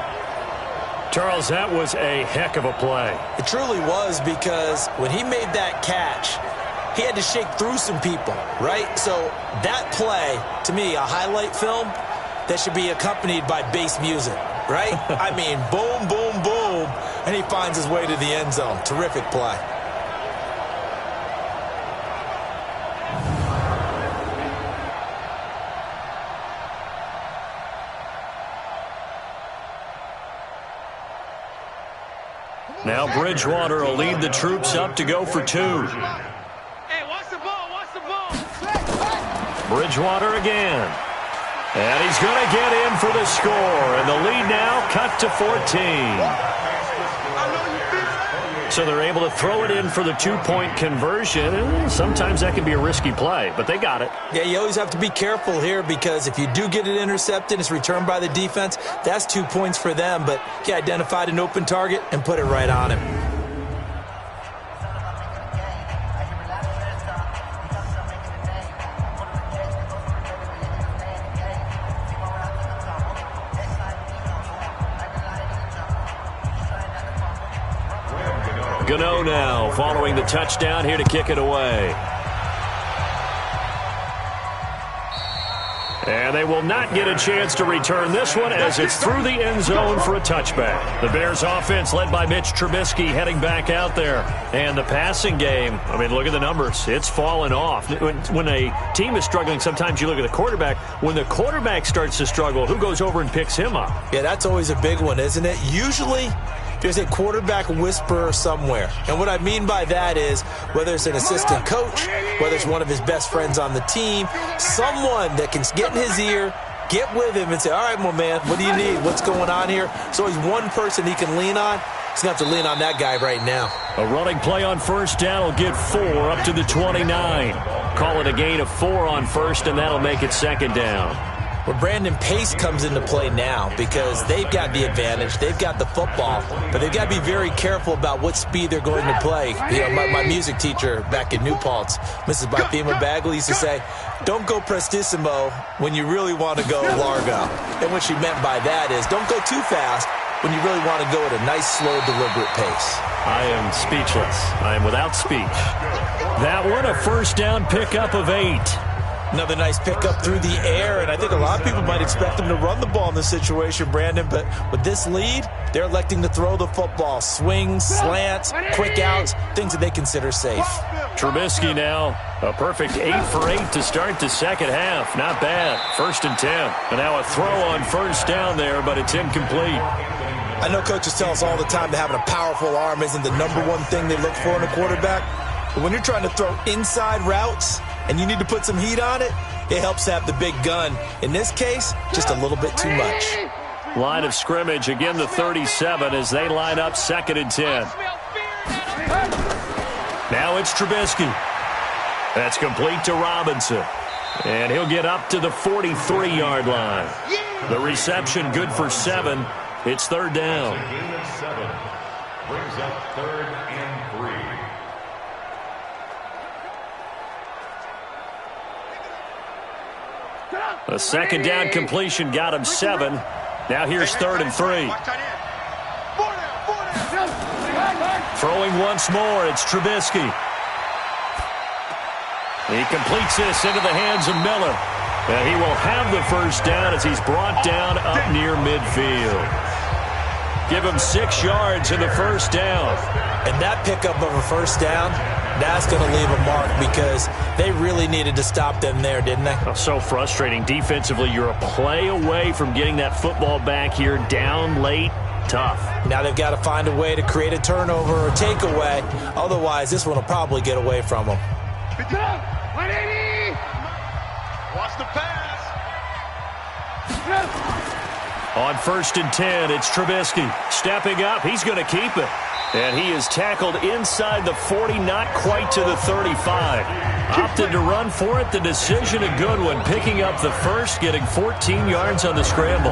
Charles, that was a heck of a play. It truly was, because when he made that catch, he had to shake through some people, right? So that play, to me, a highlight film that should be accompanied by bass music, right? I mean, boom, boom, boom, and he finds his way to the end zone. Terrific play. Now Bridgewater will lead the troops up to go for 2. Hey, watch the ball, watch the ball. Bridgewater again. And he's going to get in for the score. And the lead now cut to 14. So they're able to throw it in for the 2-point conversion. Sometimes that can be a risky play, but they got it. Yeah, you always have to be careful here, because if you do get it intercepted, it's returned by the defense. That's 2 points for them, but he identified an open target and put it right on him. Gano now following the touchdown here to kick it away. And they will not get a chance to return this one as it's through the end zone for a touchback. The Bears offense led by Mitch Trubisky heading back out there. And the passing game, I mean, look at the numbers. It's fallen off. When a team is struggling, sometimes you look at the quarterback. When the quarterback starts to struggle, who goes over and picks him up? Yeah, that's always a big one, isn't it? Usually there's a quarterback whisperer somewhere. And what I mean by that is whether it's an assistant coach, whether it's one of his best friends on the team, someone that can get in his ear, get with him and say, all right, my man, what do you need? What's going on here? So he's one person he can lean on. He's going to have to lean on that guy right now. A running play on first down will get 4 up to the 29. Call it a gain of 4 on first, and that'll make it second down. Well, Brandon, pace comes into play now because they've got the advantage. They've got the football, but they've got to be very careful about what speed they're going to play. You know, my music teacher back in New Paltz, Mrs. Bifema Bagley, used to say, don't go prestissimo when you really want to go largo. And what she meant by that is don't go too fast when you really want to go at a nice, slow, deliberate pace. I am speechless. I am without speech. That one, a first down pickup of 8. Another nice pickup through the air, and I think a lot of people might expect them to run the ball in this situation, Brandon, but with this lead, they're electing to throw the football. Swings, slants, quick outs, things that they consider safe. Trubisky now, a perfect 8 for 8 to start the second half. Not bad. 1st and 10. And now a throw on first down there, but it's incomplete. I know coaches tell us all the time that having a powerful arm isn't the number one thing they look for in a quarterback, but when you're trying to throw inside routes and you need to put some heat on it, it helps to have the big gun. In this case, just a little bit too much. Line of scrimmage, again the 37 as they line up 2nd and 10. Now it's Trubisky. That's complete to Robinson. And he'll get up to the 43-yard line. The reception good for 7. It's 3rd down. Brings up 3rd and 3. A 2nd down completion got him 7. Now here's 3rd and 3. Throwing once more, it's Trubisky. He completes this into the hands of Miller. And he will have the first down as he's brought down up near midfield. Give him 6 yards in the first down. And that pickup of a first down, that's going to leave a mark because they really needed to stop them there, didn't they? Oh, so frustrating. Defensively, you're a play away from getting that football back here down late. Tough. Now they've got to find a way to create a turnover or takeaway. Otherwise, this one will probably get away from them. 180. Watch the pass. On 1st and 10, it's Trubisky. Stepping up, he's going to keep it. And he is tackled inside the 40, not quite to the 35. Opted to run for it. The decision a good one. Picking up the first, getting 14 yards on the scramble.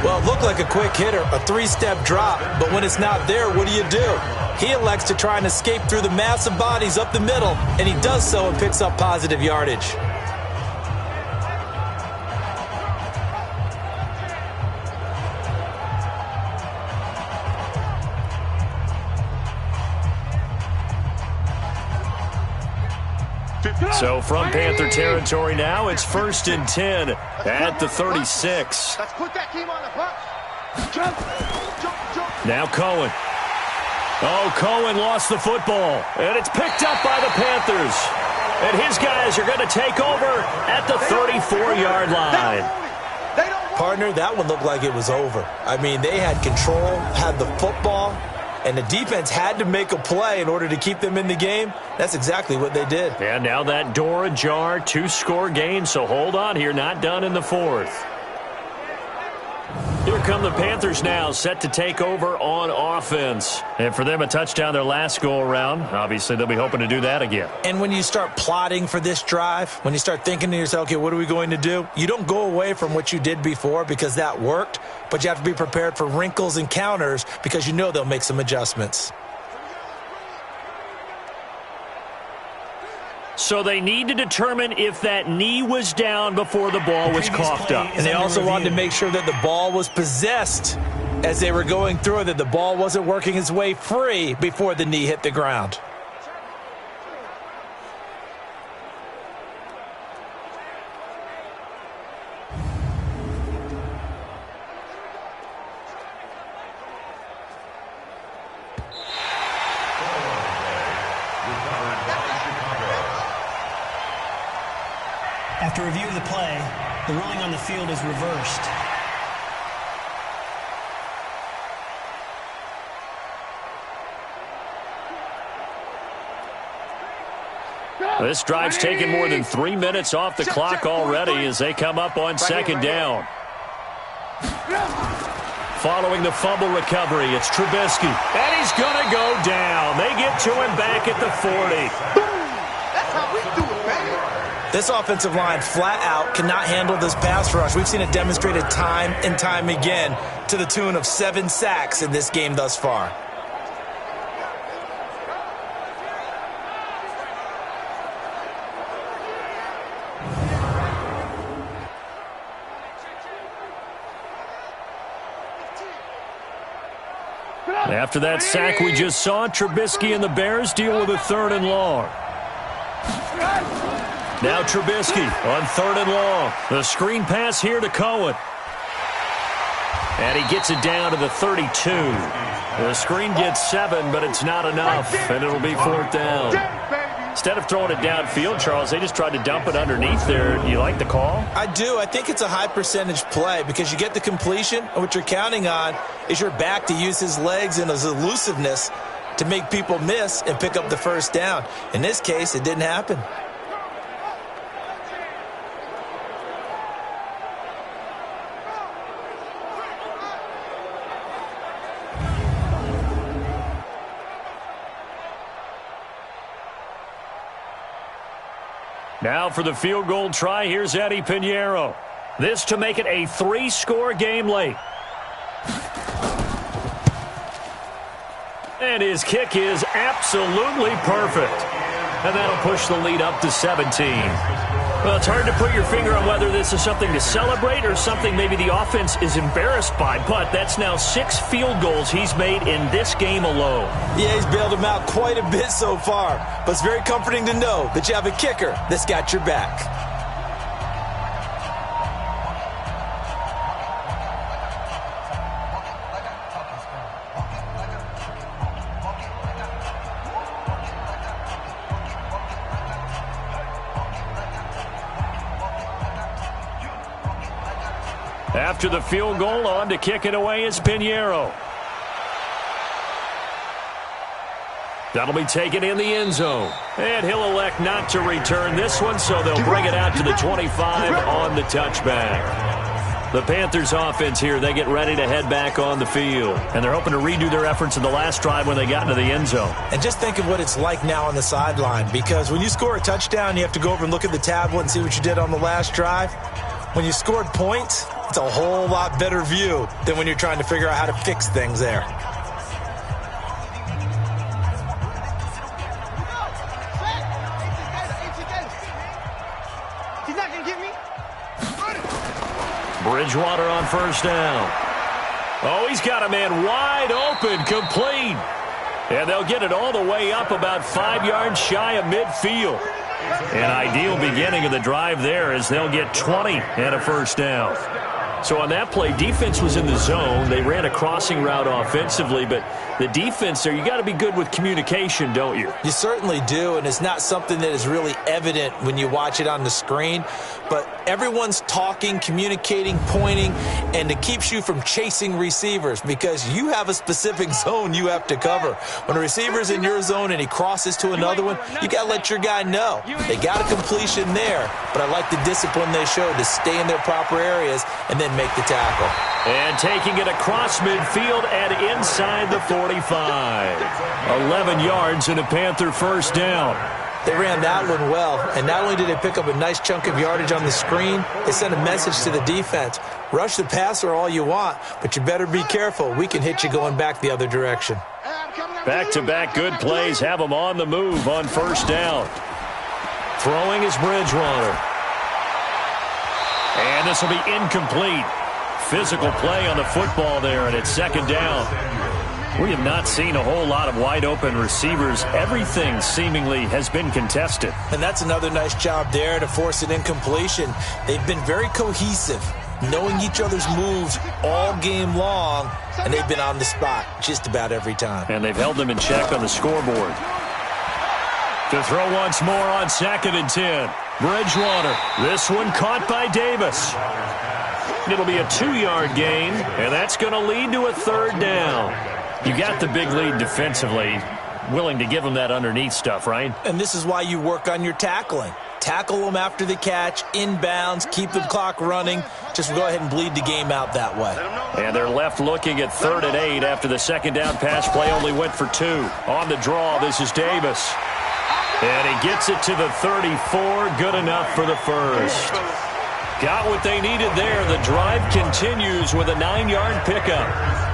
Well, it looked like a quick hitter, a 3-step drop. But when it's not there, what do? He elects to try and escape through the massive bodies up the middle. And he does so and picks up positive yardage. So from Panther territory now, it's 1st and 10 at the 36. Let's put that team on the bus. Jump. Now Cohen. Oh, Cohen lost the football. And it's picked up by the Panthers. And his guys are going to take over at the 34-yard line. Partner, that one looked like it was over. I mean, they had control, had the football, and the defense had to make a play in order to keep them in the game. That's exactly what they did. And now that door ajar, 2-score game, so hold on here, not done in the 4th. Here come the Panthers now, set to take over on offense. And for them, a touchdown their last go-around. Obviously, they'll be hoping to do that again. And when you start plotting for this drive, when you start thinking to yourself, okay, what are we going to do? You don't go away from what you did before because that worked, but you have to be prepared for wrinkles and counters because you know they'll make some adjustments. So they need to determine if that knee was down before the ball was coughed up. And they also wanted to make sure that the ball was possessed as they were going through it, that the ball wasn't working its way free before the knee hit the ground. After reviewing the play, the ruling on the field is reversed. This drive's taken more than 3 minutes off the clock already as they come up on second down. Following the fumble recovery, it's Trubisky. And he's going to go down. They get to him back at the 40. That's how we do it, baby. This offensive line flat out cannot handle this pass rush. We've seen it demonstrated time and time again to the tune of 7 sacks in this game thus far. After that sack we just saw, Trubisky and the Bears deal with a 3rd and long. Now Trubisky on 3rd and long. The screen pass here to Cohen. And he gets it down to the 32. The screen gets 7, but it's not enough, and it'll be 4th down. Instead of throwing it downfield, Charles, they just tried to dump it underneath there. Do you like the call? I do. I think it's a high percentage play because you get the completion, and what you're counting on is your back to use his legs and his elusiveness to make people miss and pick up the 1st down. In this case, it didn't happen. Now for the field goal try, here's Eddie Pinheiro. This to make it a 3-score game late. And his kick is absolutely perfect. And that'll push the lead up to 17. Well, it's hard to put your finger on whether this is something to celebrate or something maybe the offense is embarrassed by, but that's now 6 field goals he's made in this game alone. Yeah, he's bailed them out quite a bit so far, but it's very comforting to know that you have a kicker that's got your back. After the field goal, on to kick it away is Pinheiro. That'll be taken in the end zone. And he'll elect not to return this one, so they'll bring it out to the 25 on the touchback. The Panthers offense here, they get ready to head back on the field. And they're hoping to redo their efforts in the last drive when they got into the end zone. And just think of what it's like now on the sideline, because when you score a touchdown, you have to go over and look at the tablet and see what you did on the last drive. When you scored points, it's a whole lot better view than when you're trying to figure out how to fix things there. He's not going to get me. Bridgewater on 1st down. Oh, he's got a man wide open, complete. And they'll get it all the way up about 5 yards shy of midfield. An ideal beginning of the drive there as they'll get 20 and a 1st down. So on that play, defense was in the zone. They ran a crossing route offensively, but the defense there, you got to be good with communication, don't you? You certainly do, and it's not something that is really evident when you watch it on the screen. But everyone's talking, communicating, pointing, and it keeps you from chasing receivers because you have a specific zone you have to cover. When a receiver's in your zone and he crosses to another one, you got to let your guy know. They got a completion there, but I like the discipline they showed to stay in their proper areas and then make the tackle. And taking it across midfield and inside the 45. 11 yards and a Panther 1st down. They ran that one well, and not only did they pick up a nice chunk of yardage on the screen, they sent a message to the defense. Rush the passer all you want, but you better be careful. We can hit you going back the other direction. Back-to-back good plays have them on the move on 1st down. Throwing is Bridgewater. And this will be incomplete. Physical play on the football there, and it's second down. We have not seen a whole lot of wide-open receivers. Everything seemingly has been contested. And that's another nice job there to force an incompletion. They've been very cohesive, knowing each other's moves all game long, and they've been on the spot just about every time. And they've held them in check on the scoreboard. To throw once more on 2nd and 10. Bridgewater. This one caught by Davis. It'll be a 2-yard gain, and that's going to lead to a 3rd down. You got the big lead defensively. Willing to give them that underneath stuff, right? And this is why you work on your tackling. Tackle them after the catch, inbounds, keep the clock running. Just go ahead and bleed the game out that way. And they're left looking at 3rd and 8 after the second down pass play only went for 2. On the draw, this is Davis. And he gets it to the 34. Good enough for the first. Got what they needed there. The drive continues with a 9-yard pickup.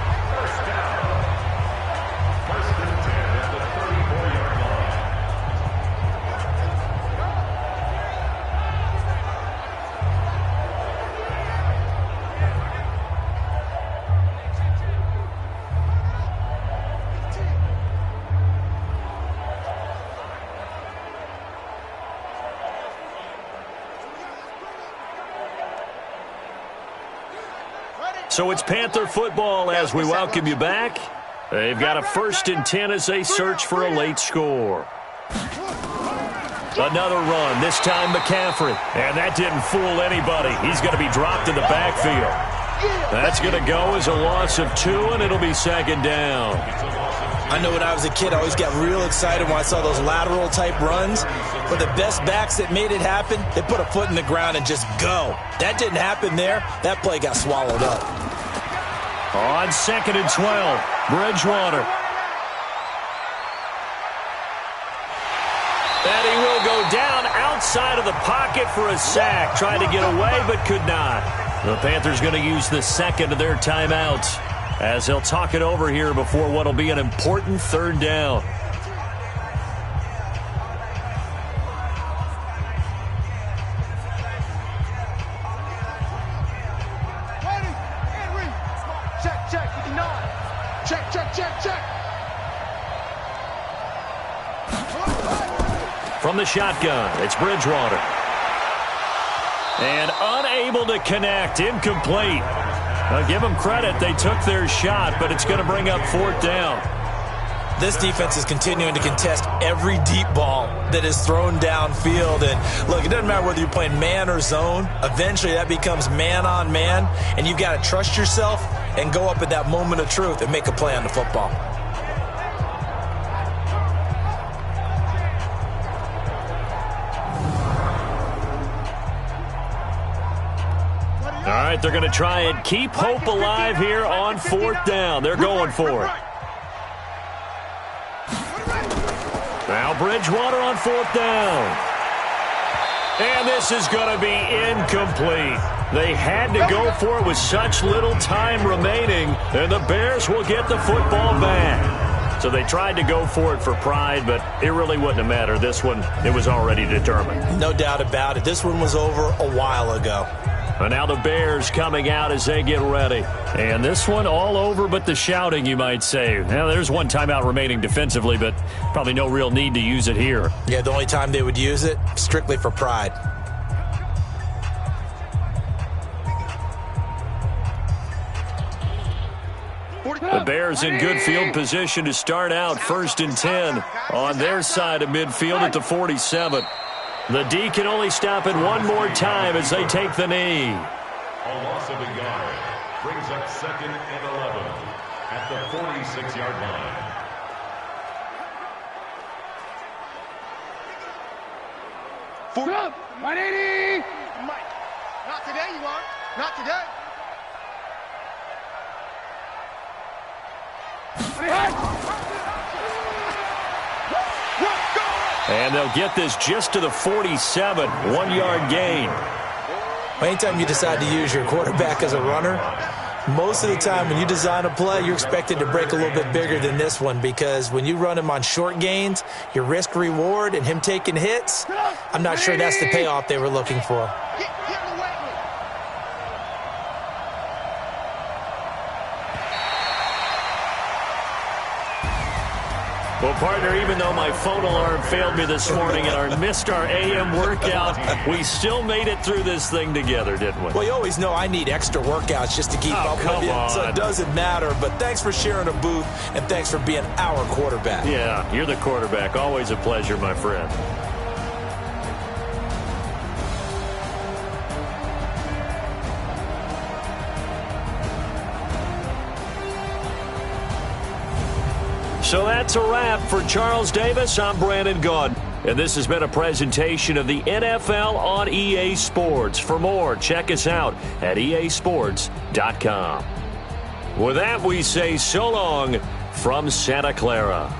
So it's Panther football as we welcome you back. They've got a 1st and 10 as they search for a late score. Another run, this time McCaffrey. And that didn't fool anybody. He's going to be dropped in the backfield. That's going to go as a loss of 2, and it'll be 2nd down. I know when I was a kid, I always got real excited when I saw those lateral-type runs. But the best backs that made it happen, they put a foot in the ground and just go. That didn't happen there. That play got swallowed up. On 2nd and 12, Bridgewater. And he will go down outside of the pocket for a sack. Tried to get away, but could not. The Panthers going to use the 2nd of their timeouts as they'll talk it over here before what will be an important 3rd down. From the shotgun, it's Bridgewater. And unable to connect, incomplete. Now give them credit, they took their shot, but it's going to bring up 4th down. This defense is continuing to contest every deep ball that is thrown downfield. And look, it doesn't matter whether you're playing man or zone. Eventually that becomes man on man, and you've got to trust yourself and go up at that moment of truth and make a play on the football. All right, they're going to try and keep hope alive here on 4th down. They're going for it. Now Bridgewater on 4th down. And this is going to be incomplete. They had to go for it with such little time remaining, and the Bears will get the football back. So they tried to go for it for pride, but it really wouldn't have mattered. This one, it was already determined. No doubt about it. This one was over a while ago. And now the Bears coming out as they get ready. And this one all over but the shouting, you might say. Now, there's one timeout remaining defensively, but probably no real need to use it here. Yeah, the only time they would use it, strictly for pride. The Bears in good field position to start out 1st and 10 on their side of midfield at the 47. The D can only stop it one more time as they take the knee. A loss of a yard brings up 2nd and 11 at the 46-yard line. Up, 180. Mike, not today, you are. Not today. And they'll get this just to the 47, 1-yard gain. Anytime you decide to use your quarterback as a runner, Most of the time when you design a play, you're expected to break a little bit bigger than this one because when you run him on short gains, your risk-reward and him taking hits, I'm not sure that's the payoff they were looking for. Well, partner, even though my phone alarm failed me this morning and I missed our AM workout, we still made it through this thing together, didn't we? Well, you always know I need extra workouts just to keep up with you, so it doesn't matter. But thanks for sharing a booth, and thanks for being our quarterback. Yeah, you're the quarterback. Always a pleasure, my friend. So that's a wrap for Charles Davis. I'm Brandon Gaudin. And this has been a presentation of the NFL on EA Sports. For more, check us out at easports.com. With that, we say so long from Santa Clara.